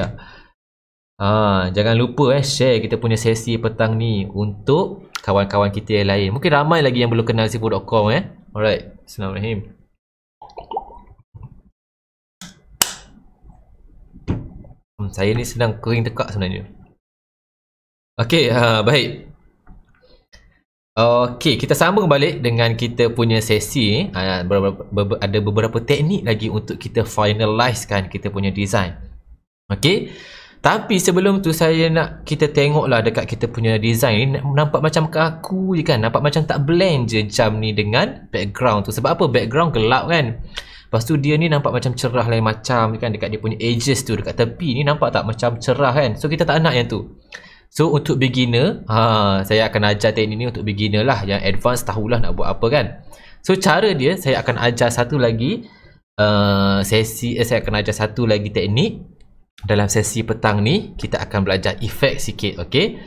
Jangan lupa share kita punya sesi petang ni untuk kawan-kawan kita yang lain. Mungkin ramai lagi yang belum kenal sifu.com Alright, Bismillahirrahmanirrahim. Saya ni sedang kering tekak sebenarnya. Okey, baik. Okey, kita sambung balik dengan kita punya sesi. Ada beberapa teknik lagi untuk kita finalizekan kita punya design. Okey. Tapi sebelum tu saya nak kita tengoklah dekat kita punya design ni, nampak macam kaku je kan. Nampak macam tak blend je jam ni dengan background tu. Sebab apa? Background gelap kan. Lepas tu dia ni nampak macam cerah lain macam kan. Dekat dia punya edges tu, dekat tepi ni nampak tak macam cerah kan. So kita tak nak yang tu. So untuk beginner, saya akan ajar teknik ni untuk beginner lah. Yang advance tahulah nak buat apa kan. So cara dia, saya akan ajar satu lagi saya akan ajar satu lagi teknik. Dalam sesi petang ni kita akan belajar efek sikit. Okey,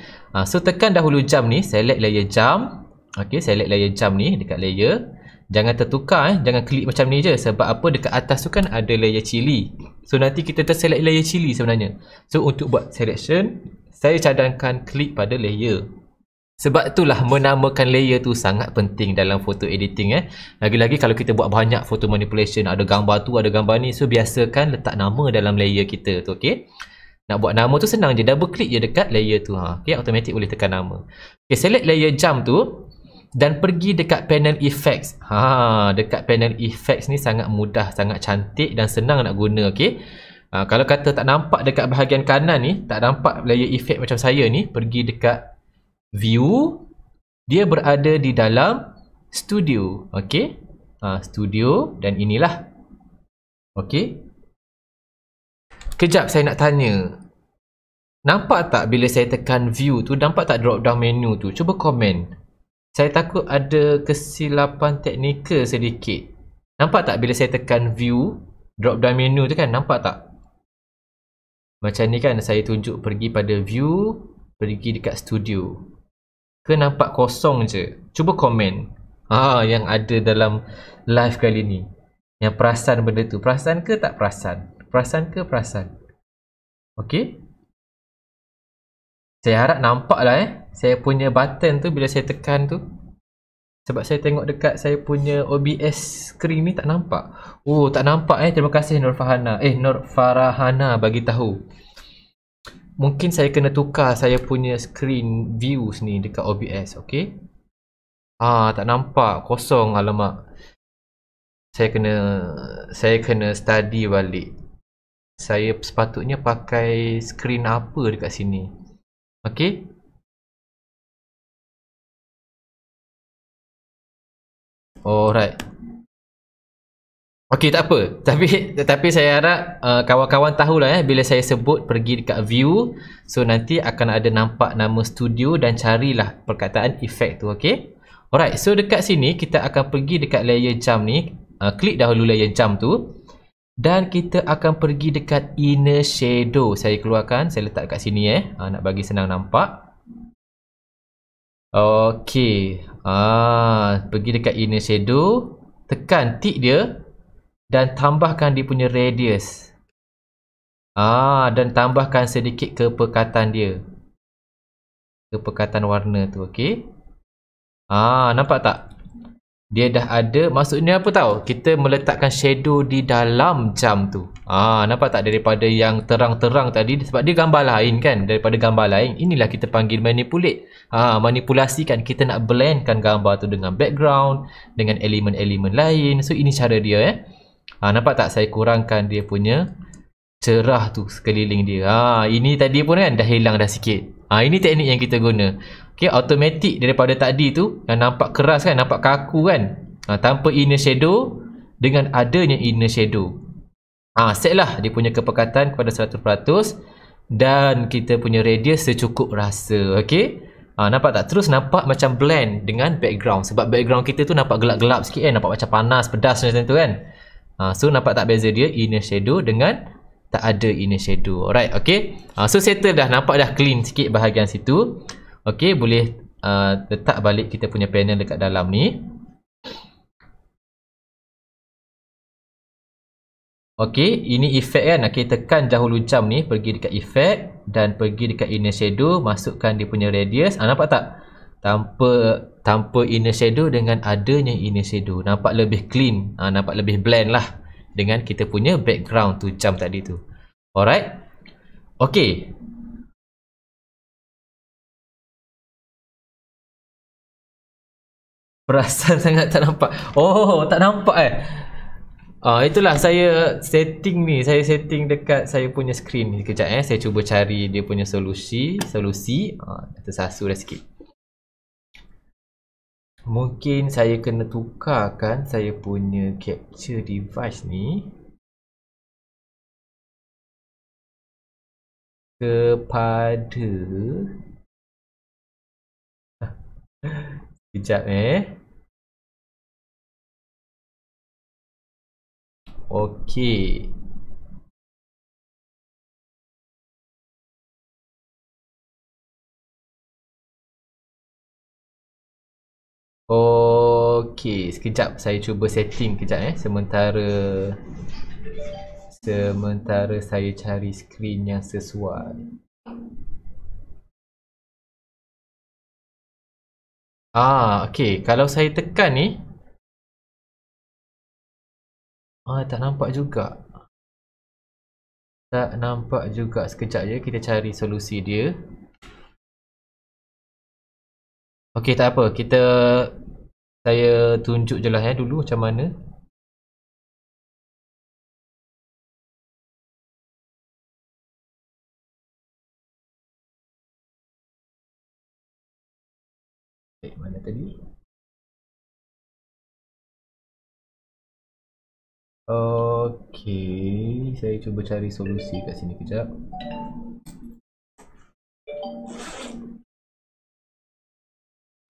so tekan dahulu jam ni, select layer jam. Okey, select layer jam ni dekat layer. Jangan tertukar jangan klik macam ni je. Sebab apa? Dekat atas tu kan ada layer cili. So nanti kita terselect layer cili sebenarnya. So untuk buat selection, saya cadangkan klik pada layer. Sebab itulah menamakan layer tu sangat penting dalam photo editing Lagi-lagi kalau kita buat banyak photo manipulation, ada gambar tu, ada gambar ni, so biasakan letak nama dalam layer kita tu. Okey, nak buat nama tu senang je, double klik je dekat layer tu. Okey, automatic boleh tekan nama. Okey, select layer jam tu dan pergi dekat panel effects. Dekat panel effects ni sangat mudah, sangat cantik dan senang nak guna. Okey, kalau kata tak nampak dekat bahagian kanan ni, tak nampak layer effect macam saya ni, pergi dekat view, dia berada di dalam studio. Okey, studio, dan inilah. Okey, kejap saya nak tanya, Nampak tak bila saya tekan view tu, nampak tak drop down menu tu? Cuba komen. Saya takut ada kesilapan teknikal sedikit. Nampak tak bila saya tekan view, drop down menu tu kan, nampak tak? Macam ni kan, saya tunjuk pergi pada view, pergi dekat studio. Ke nampak kosong je? Cuba komen. Yang ada dalam live kali ni. Yang perasan benda tu. Perasan ke tak perasan? Perasan ke perasan? Okey? Saya harap nampak lah saya punya button tu bila saya tekan tu. Sebab saya tengok dekat saya punya OBS screen ni tak nampak. Oh, tak nampak Terima kasih Nur Farahana bagi tahu. Mungkin saya kena tukar saya punya screen views ni dekat OBS, okey? Tak nampak, kosong, alamak. Saya kena study balik. Saya sepatutnya pakai screen apa dekat sini? Okey? Alright. Okey, tak apa. Tapi saya harap kawan-kawan tahulah bila saya sebut pergi dekat view, so nanti akan ada nampak nama studio dan carilah perkataan efek tu, okey? Alright, so dekat sini kita akan pergi dekat layer jump ni, klik dahulu layer jump tu dan kita akan pergi dekat inner shadow. Saya keluarkan, saya letak kat sini nak bagi senang nampak. Okey. Pergi dekat inner shadow, tekan tick dia dan tambahkan dia punya radius. Dan tambahkan sedikit kepekatan dia. Kepekatan warna tu, okey. Nampak tak? Dia dah ada, maksudnya apa tahu? Kita meletakkan shadow di dalam jam tu. Nampak tak daripada yang terang-terang tadi, sebab dia gambar lain kan, daripada gambar lain. Inilah kita panggil manipulate. Manipulasikan, kita nak blendkan gambar tu dengan background, dengan elemen-elemen lain. So ini cara dia nampak tak saya kurangkan dia punya cerah tu sekeliling dia. Ini tadi pun kan dah hilang dah sikit. Ini teknik yang kita guna. Okey, automatic daripada tadi tu yang nampak keras kan, nampak kaku kan. Tanpa inner shadow dengan adanya inner shadow. Set lah dia punya kepekatan kepada 100% dan kita punya radius secukup rasa. Okey. Nampak tak? Terus nampak macam blend dengan background. Sebab background kita tu nampak gelap-gelap sikit kan, nampak macam panas, pedas macam tu kan. So nampak tak beza dia inner shadow dengan tak ada inner shadow. Alright, okey. So settle dah, nampak dah clean sikit bahagian situ. Okey, boleh letak balik kita punya panel dekat dalam ni. Okey, ini efek kan. Okey, tekan dahulu jam ni, pergi dekat efek dan pergi dekat inner shadow, masukkan dia punya radius. Nampak tak? Tanpa inner shadow dengan adanya inner shadow, nampak lebih clean, nampak lebih blend lah dengan kita punya background tu jam tadi tu. Alright. Okey. Perasan sangat tak nampak. Tak nampak itulah saya setting ni. Saya setting dekat saya punya screen ni. Kejap saya cuba cari dia punya solusi. Tersasu dah sikit. Mungkin saya kena tukarkan saya punya capture device ni kepada kejap okey. Okey, sekejap saya cuba setting kejap sementara saya cari screen yang sesuai. Okey, kalau saya tekan ni tak nampak juga. Tak nampak juga. Sekejap je kita cari solusi dia. Okey, tak apa. Saya tunjuk je lah dulu macam mana. Mana tadi? Okey, saya cuba cari solusi kat sini kejap.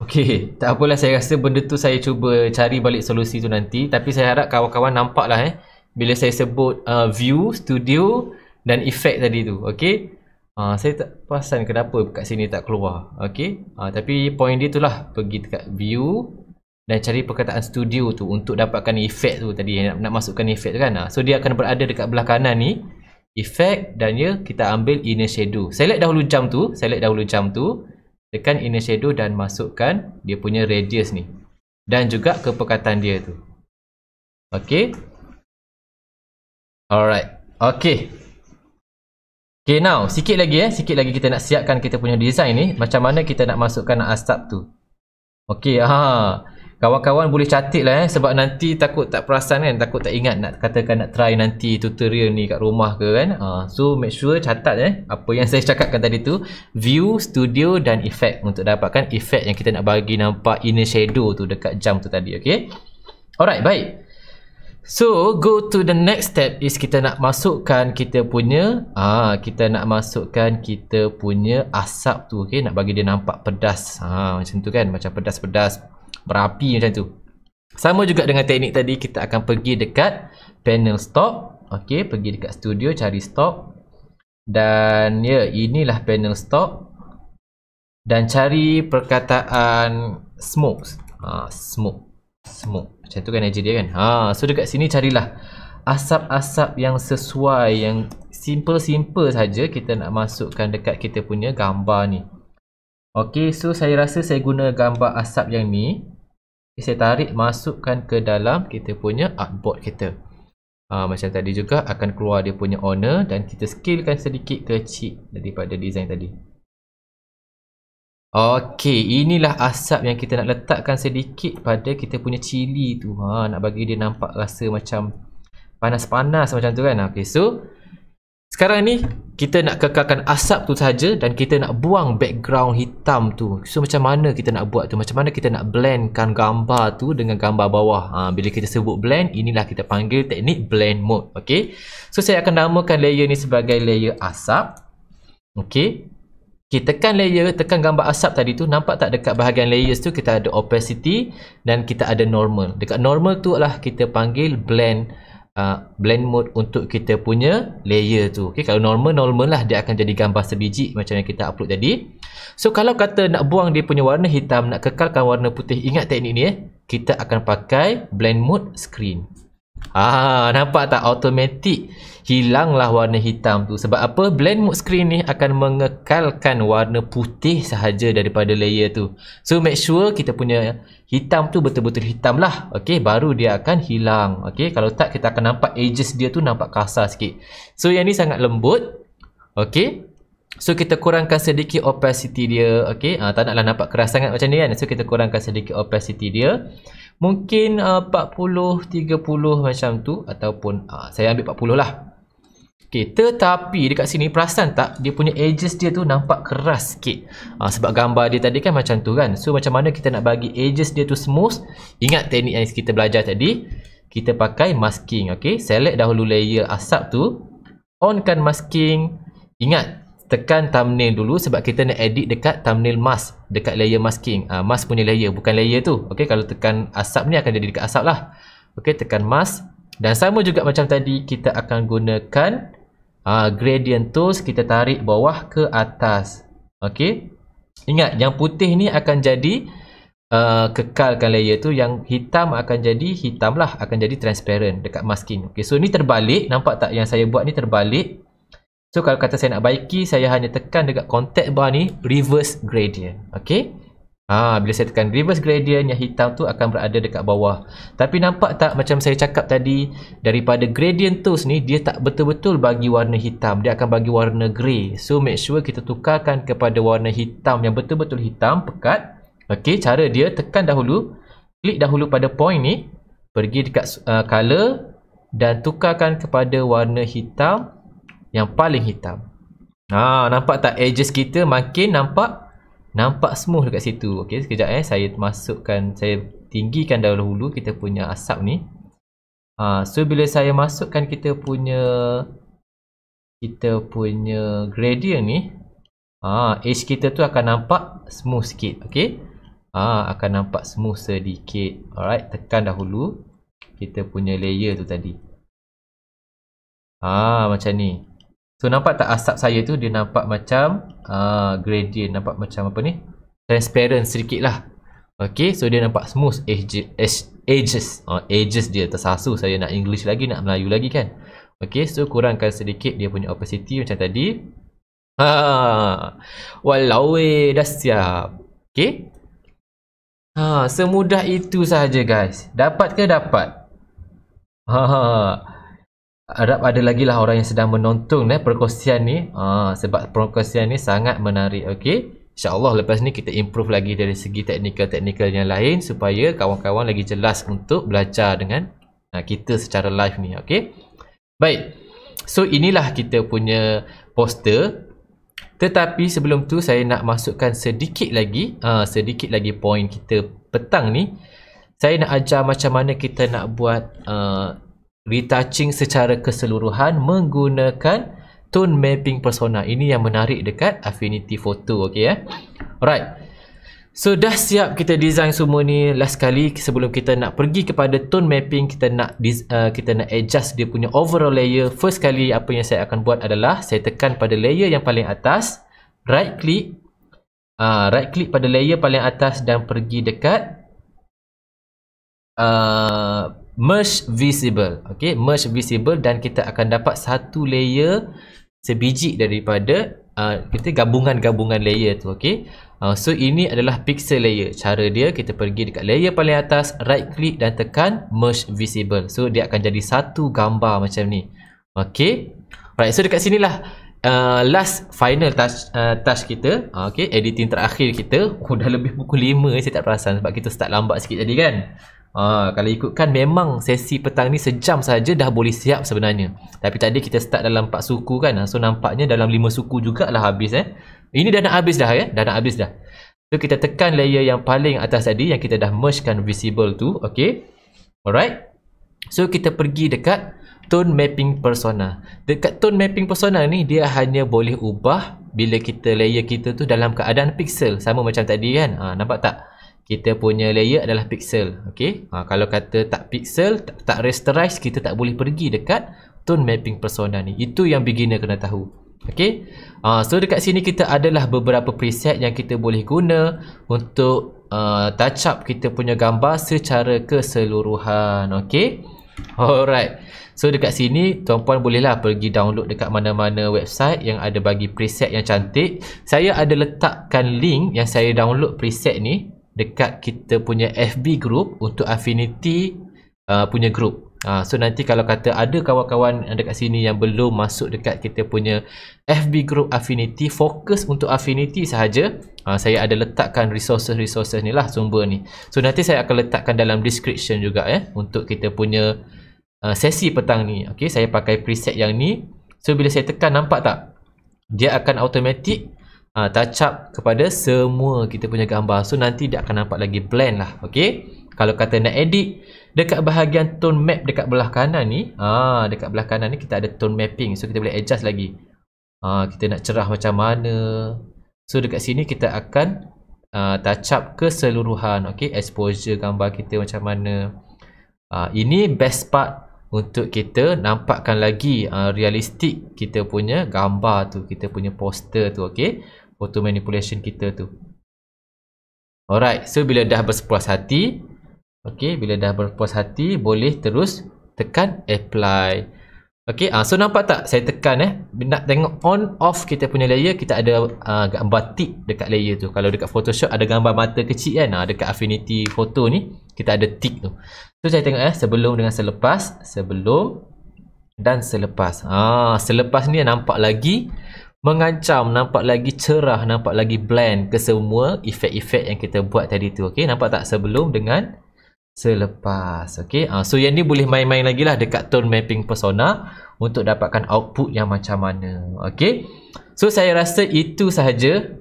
Okey, tak apalah, saya rasa benda tu saya cuba cari balik solusi tu nanti, tapi saya harap kawan-kawan nampak lah bila saya sebut view, studio dan effect tadi tu. Okey. Saya tak perasan kenapa kat sini tak keluar. Okey. Tapi point dia tu lah, pergi dekat view dan cari perkataan studio tu untuk dapatkan effect tu tadi, nak masukkan effect tu kan. So dia akan berada dekat belah kanan ni, effect, dan kita ambil inner shadow. Select dahulu jam tu, tekan inner shadow dan masukkan dia punya radius ni dan juga kepekatan dia tu. Okey. Alright. Okey. Okay, now sikit lagi kita nak siapkan kita punya design ni, macam mana kita nak masukkan asap tu. Okey, kawan-kawan boleh catat lah sebab nanti takut tak perasan kan, takut tak ingat nak katakan nak try nanti tutorial ni kat rumah ke kan. So make sure catat apa yang saya cakapkan tadi tu, view, studio dan effect, untuk dapatkan effect yang kita nak bagi nampak inner shadow tu dekat jam tu tadi. Okey. Alright, baik. So go to the next step is kita nak masukkan kita punya asap tu. Okey, nak bagi dia nampak pedas. Macam tu kan, macam pedas-pedas berapi macam tu. Sama juga dengan teknik tadi, kita akan pergi dekat panel stock. Okey, pergi dekat studio, cari stock. Dan inilah panel stock. Dan cari perkataan smoke. Smoke. Macam tu kan dia kan. So dekat sini carilah asap-asap yang sesuai, yang simple saja kita nak masukkan dekat kita punya gambar ni. Okey, so saya rasa saya guna gambar asap yang ni. Saya tarik masukkan ke dalam kita punya artboard kita. Macam tadi juga akan keluar dia punya owner, dan kita scalekan sedikit kecil daripada design tadi. Okey, inilah asap yang kita nak letakkan sedikit pada kita punya cili tu. Nak bagi dia nampak rasa macam panas-panas macam tu kan. Okey, so sekarang ni kita nak kekalkan asap tu saja dan kita nak buang background hitam tu. So macam mana kita nak buat tu? Macam mana kita nak blendkan gambar tu dengan gambar bawah? Bila kita sebut blend, inilah kita panggil teknik blend mode. Okey, so saya akan namakan layer ni sebagai layer asap. Okey. Okay, tekan layer, tekan gambar asap tadi tu. Nampak tak dekat bahagian layers tu kita ada opacity dan kita ada normal. Dekat normal tu lah kita panggil blend mode untuk kita punya layer tu. Okay, kalau normal lah dia akan jadi gambar sebiji macam yang kita upload tadi. So kalau kata nak buang dia punya warna hitam, nak kekalkan warna putih, ingat teknik ni kita akan pakai blend mode screen. Nampak tak, automatic hilanglah warna hitam tu. Sebab apa? Blend mode screen ni akan mengekalkan warna putih sahaja daripada layer tu. So make sure kita punya hitam tu betul-betul hitam lah. Okey, baru dia akan hilang. Okey, kalau tak kita akan nampak edges dia tu nampak kasar sikit. So yang ni sangat lembut. Okey, so kita kurangkan sedikit opacity dia. Okey, tak naklah nampak keras sangat macam ni kan. So kita kurangkan sedikit opacity dia. Mungkin 40, 30 macam tu, ataupun saya ambil 40 lah. Okay, tetapi dekat sini perasan tak dia punya edges dia tu nampak keras sikit. Sebab gambar dia tadi kan macam tu kan. So macam mana kita nak bagi edges dia tu smooth? Ingat teknik yang kita belajar tadi. Kita pakai masking. Okay, select dahulu layer asap tu, onkan masking. Ingat, tekan thumbnail dulu sebab kita nak edit dekat thumbnail mask, dekat layer masking. Mask punya layer, bukan layer tu. Okey, kalau tekan asap ni akan jadi dekat asap lah. Okey, tekan mask. Dan sama juga macam tadi, kita akan gunakan gradient tools. Kita tarik bawah ke atas. Okey, ingat yang putih ni akan jadi kekalkan layer tu, yang hitam akan jadi hitam lah, akan jadi transparent dekat masking. Okey, so ni terbalik. Nampak tak yang saya buat ni terbalik? So kalau kata saya nak baiki, saya hanya tekan dekat contact bar ni, reverse gradient. Okey. Bila saya tekan reverse gradient, yang hitam tu akan berada dekat bawah. Tapi nampak tak macam saya cakap tadi, daripada gradient tools ni dia tak betul-betul bagi warna hitam, dia akan bagi warna grey. So make sure kita tukarkan kepada warna hitam yang betul-betul hitam, pekat. Okey, cara dia tekan dahulu, klik dahulu pada point ni, pergi dekat color dan tukarkan kepada warna hitam yang paling hitam. Nampak tak edges kita makin nampak smooth dekat situ. Okey, sekejap saya masukkan, saya tinggikan dahulu kita punya asap ni. So bila saya masukkan kita punya gradient ni, edge kita tu akan nampak smooth sikit. Okey. akan nampak smooth sedikit. Alright, tekan dahulu kita punya layer tu tadi. Macam ni. So nampak tak asap saya tu dia nampak macam gradient, nampak macam apa ni? Transparent sedikit lah. Okay, so dia nampak smooth edges dia. Tersasu saya nak English lagi, nak Melayu lagi kan. Okay, so kurangkan sedikit dia punya opacity macam tadi. Walau dah siap. Okay. Semudah itu sahaja guys. Dapat ke dapat? Harap ada lagi lah orang yang sedang menonton perkongsian ni. Sebab perkongsian ni sangat menarik. Okay, InsyaAllah lepas ni kita improve lagi dari segi teknikal-teknikal yang lain supaya kawan-kawan lagi jelas untuk belajar dengan kita secara live ni. Okay, baik. So inilah kita punya poster. Tetapi sebelum tu saya nak masukkan sedikit lagi poin kita petang ni. Saya nak ajar macam mana kita nak buat retouching secara keseluruhan menggunakan tone mapping persona. Ini yang menarik dekat Affinity Photo. Okay, alright. So dah siap kita design semua ni. Last kali sebelum kita nak pergi kepada tone mapping, kita nak adjust dia punya overall layer. First kali apa yang saya akan buat adalah saya tekan pada layer yang paling atas, right click pada layer paling atas dan pergi dekat merge visible. Okay, merge visible dan kita akan dapat satu layer sebiji daripada kita gabungan-gabungan layer tu. Okay, so ini adalah pixel layer. Cara dia, kita pergi dekat layer paling atas, right click dan tekan merge visible. So dia akan jadi satu gambar macam ni. Okay, alright. So dekat sinilah last final touch kita. Okay, editing terakhir kita. Dah lebih pukul 5 saya tak perasan sebab kita start lambat sikit tadi kan. Kalau ikutkan memang sesi petang ni sejam saja dah boleh siap sebenarnya. Tapi tadi kita start dalam 4 suku kan. So nampaknya dalam 5 suku jugalah habis Ini dah nak habis dah dah nak habis dah. So kita tekan layer yang paling atas tadi yang kita dah mergekan visible tu. Okay, alright. So kita pergi dekat tone mapping persona. Dekat tone mapping persona ni dia hanya boleh ubah bila kita layer kita tu dalam keadaan pixel. Sama macam tadi kan. Nampak tak? Kita punya layer adalah pixel. Okay, kalau kata tak pixel, tak rasterize, kita tak boleh pergi dekat tone mapping persona ni. Itu yang beginner kena tahu. Okay, so dekat sini kita adalah beberapa preset yang kita boleh guna untuk touch up kita punya gambar secara keseluruhan. Okay, alright. So dekat sini tuan-puan bolehlah pergi download dekat mana-mana website yang ada bagi preset yang cantik. Saya ada letakkan link yang saya download preset ni dekat kita punya FB group untuk Affinity punya group. So nanti kalau kata ada kawan-kawan dekat sini yang belum masuk dekat kita punya FB group Affinity, fokus untuk Affinity sahaja, saya ada letakkan resources ni lah, sumber ni. So nanti saya akan letakkan dalam description juga untuk kita punya sesi petang ni. Okay, saya pakai preset yang ni. So bila saya tekan, nampak tak? Dia akan automatic touch up kepada semua kita punya gambar. So nanti dia akan nampak lagi blend lah. Okay, kalau kata nak edit dekat bahagian tone map dekat belah kanan ni, dekat belah kanan ni kita ada tone mapping. So kita boleh adjust lagi. Kita nak cerah macam mana. So dekat sini kita akan touch up keseluruhan. Okay, exposure gambar kita macam mana. Ini best part untuk kita nampakkan lagi realistik kita punya gambar tu, kita punya poster tu. Okay, photo manipulation kita tu. Alright, so bila dah berpuas hati, okay, bila dah berpuas hati, boleh terus tekan apply. Okay, so nampak tak saya tekan nak tengok on off kita punya layer, kita ada gambar tick dekat layer tu. Kalau dekat Photoshop ada gambar mata kecil kan, dekat Affinity Photo ni kita ada tick tu. So saya tengok sebelum dengan selepas, sebelum dan selepas. Selepas ni nampak lagi mengancam, nampak lagi cerah, nampak lagi blend ke semua efek-efek yang kita buat tadi tu. Okay, nampak tak sebelum dengan selepas. Okay, so yang ni boleh main-main lagi lah dekat tone mapping persona untuk dapatkan output yang macam mana. Okay, so saya rasa itu sahaja.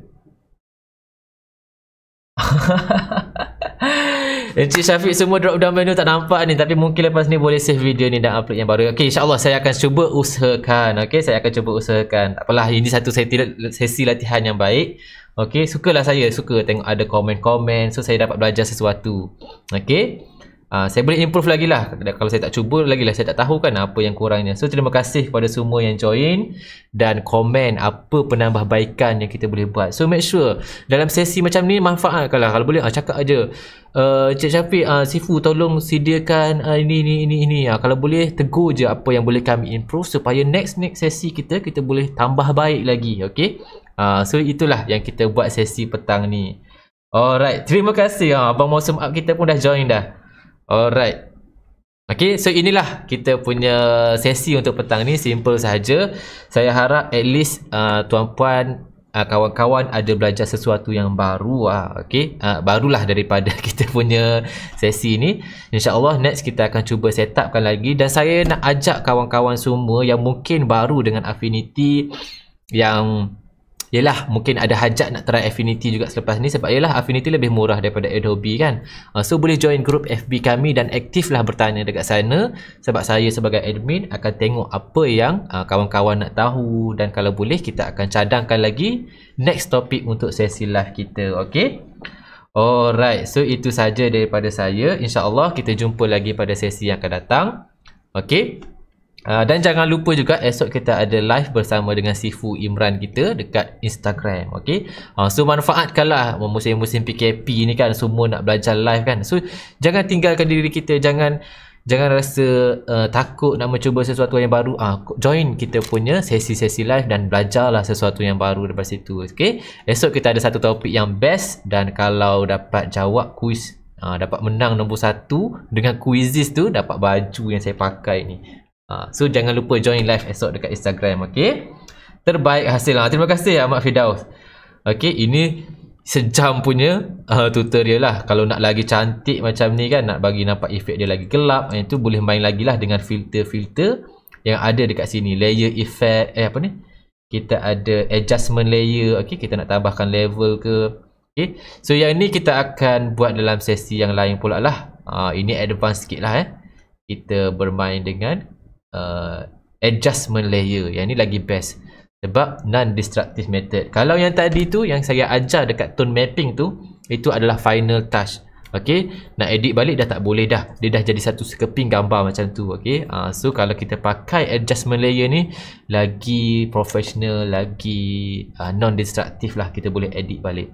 Encik Syafiq semua drop down menu tak nampak ni, tapi mungkin lepas ni boleh save video ni dan upload yang baru. Okay, insyaAllah saya akan cuba usahakan. Okay, saya akan cuba usahakan. Tak apalah, ini satu sesi latihan yang baik Okay, sukalah saya. Suka tengok ada komen-komen. So, saya dapat belajar sesuatu. Okay. Saya boleh improve lagi lah. Kalau saya tak cuba lagi lah, saya tak tahu kan apa yang kurangnya. So, terima kasih kepada semua yang join dan komen apa penambahbaikan yang kita boleh buat. So, make sure dalam sesi macam ni manfaatkanlah. Kalau boleh, cakap aja. Cik Syafiq, Sifu tolong sediakan ini. Kalau boleh, tegur je apa yang boleh kami improve supaya next sesi kita boleh tambah baik lagi. Okay. So, itulah yang kita buat sesi petang ni. Alright, terima kasih. Abang Mosum Up kita pun dah join dah. Alright. Okay, so inilah kita punya sesi untuk petang ni. Simple saja. Saya harap at least tuan-puan, kawan-kawan ada belajar sesuatu yang baru. Okay, barulah daripada kita punya sesi ni. InsyaAllah next kita akan cuba set upkan lagi. Dan saya nak ajak kawan-kawan semua yang mungkin baru dengan Affinity, yang yelah mungkin ada hajat nak try Affinity juga selepas ni, sebab yelah Affinity lebih murah daripada Adobe kan. So boleh join grup FB kami dan aktiflah bertanya dekat sana, sebab saya sebagai admin akan tengok apa yang kawan-kawan nak tahu, dan kalau boleh kita akan cadangkan lagi next topik untuk sesi live kita. Okay. Alright, so itu saja daripada saya. InsyaAllah kita jumpa lagi pada sesi yang akan datang. Okay. Dan jangan lupa juga esok kita ada live bersama dengan Sifu Imran kita dekat Instagram. Okay. So manfaatkanlah musim-musim PKP ni kan, semua nak belajar live kan. So jangan tinggalkan diri kita, jangan rasa takut nak mencuba sesuatu yang baru. Join kita punya sesi-sesi live dan belajarlah sesuatu yang baru daripada situ. Okay. Esok kita ada satu topik yang best, dan kalau dapat jawab kuis, dapat menang nombor 1 dengan quizzes tu, dapat baju yang saya pakai ni. So jangan lupa join live esok dekat Instagram. Okay. Terbaik hasil. Terima kasih Ahmad Firdaus. Okay, ini sejam punya tutorial lah. Kalau nak lagi cantik macam ni kan, nak bagi nampak efek dia lagi gelap, itu boleh main lagi lah dengan filter-filter yang ada dekat sini. Layer effect, apa ni, kita ada adjustment layer. Okay, kita nak tambahkan level ke. Okay, so yang ni kita akan buat dalam sesi yang lain pula lah. Ini advance sikit lah. Kita bermain dengan adjustment layer. Yang ni lagi best sebab non-destructive method. Kalau yang tadi tu yang saya ajar dekat tone mapping tu, itu adalah final touch. Okay, nak edit balik dah tak boleh dah. Dia dah jadi satu sekeping gambar macam tu. Okay, so kalau kita pakai adjustment layer ni, lagi professional, lagi non-destructive lah. Kita boleh edit balik.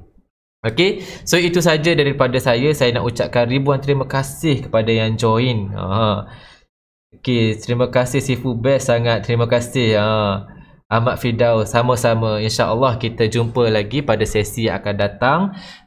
Okay, so itu saja daripada saya. Saya nak ucapkan ribuan terima kasih kepada yang join. Okay, terima kasih Sifu, best sangat. Terima kasih Ahmad Firdaus. Sama-sama. InsyaAllah kita jumpa lagi pada sesi yang akan datang.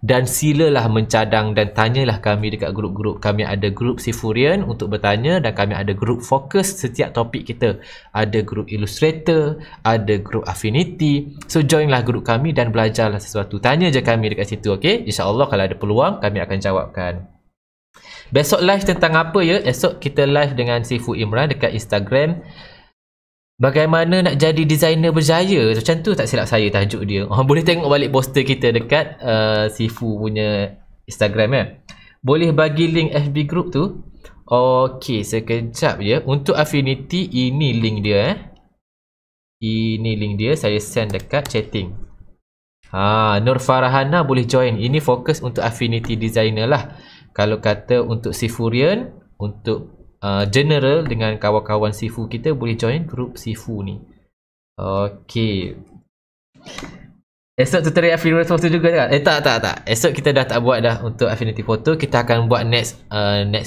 Dan silalah mencadang dan tanyalah kami dekat grup-grup. Kami ada grup Sifurian untuk bertanya, dan kami ada grup fokus setiap topik kita. Ada grup Illustrator, ada grup Affinity. So joinlah grup kami dan belajarlah sesuatu. Tanya je kami dekat situ. Okay, InsyaAllah kalau ada peluang kami akan jawabkan. Besok live tentang apa ya? Esok kita live dengan Sifu Imran dekat Instagram. Bagaimana nak jadi designer berjaya? Macam tu tak silap saya tajuk dia. Boleh tengok balik poster kita dekat Sifu punya Instagram ya. Boleh bagi link FB group tu. Okey, sekejap ya. Untuk Affinity, ini link dia Ini link dia, saya send dekat chatting. Nur Farahana boleh join. Ini fokus untuk Affinity designer lah. Kalau kata untuk Sifurian, untuk general dengan kawan-kawan Sifu kita, boleh join grup Sifu ni. Okey. Esok tutorial Affinity Photo juga kan? Tak. Esok kita dah tak buat dah untuk Affinity Photo. Kita akan buat next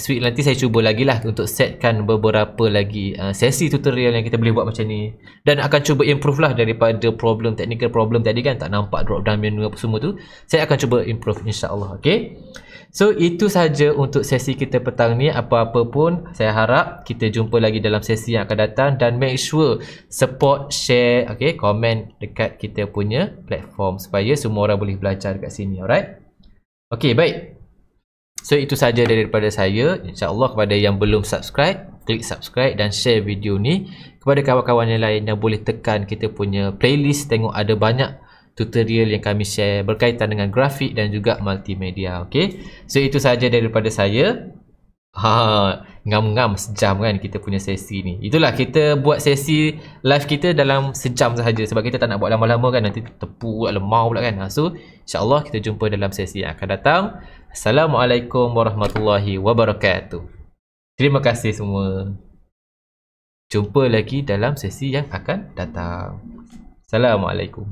week. Nanti saya cuba lagi lah untuk setkan beberapa lagi sesi tutorial yang kita boleh buat macam ni. Dan akan cuba improve lah daripada technical problem tadi kan. Tak nampak drop down menu apa semua tu. Saya akan cuba improve insyaAllah. Okay. So itu saja untuk sesi kita petang ni. Apa-apa pun saya harap kita jumpa lagi dalam sesi yang akan datang. Dan make sure support, share, okay, komen dekat kita punya platform supaya semua orang boleh belajar dekat sini. Alright. Okay, baik. So itu saja daripada saya. InsyaAllah kepada yang belum subscribe, klik subscribe dan share video ni kepada kawan-kawan yang lain yang boleh tekan kita punya playlist. Tengok ada banyak tutorial yang kami share berkaitan dengan grafik dan juga multimedia. Okay, so itu saja daripada saya. ngam-ngam sejam kan kita punya sesi ni. Itulah kita buat sesi live kita dalam sejam sahaja sebab kita tak nak buat lama-lama kan, nanti tepu pula, lemau pula kan. So insyaAllah kita jumpa dalam sesi yang akan datang. Assalamualaikum warahmatullahi wabarakatuh. Terima kasih semua. Jumpa lagi dalam sesi yang akan datang. Assalamualaikum.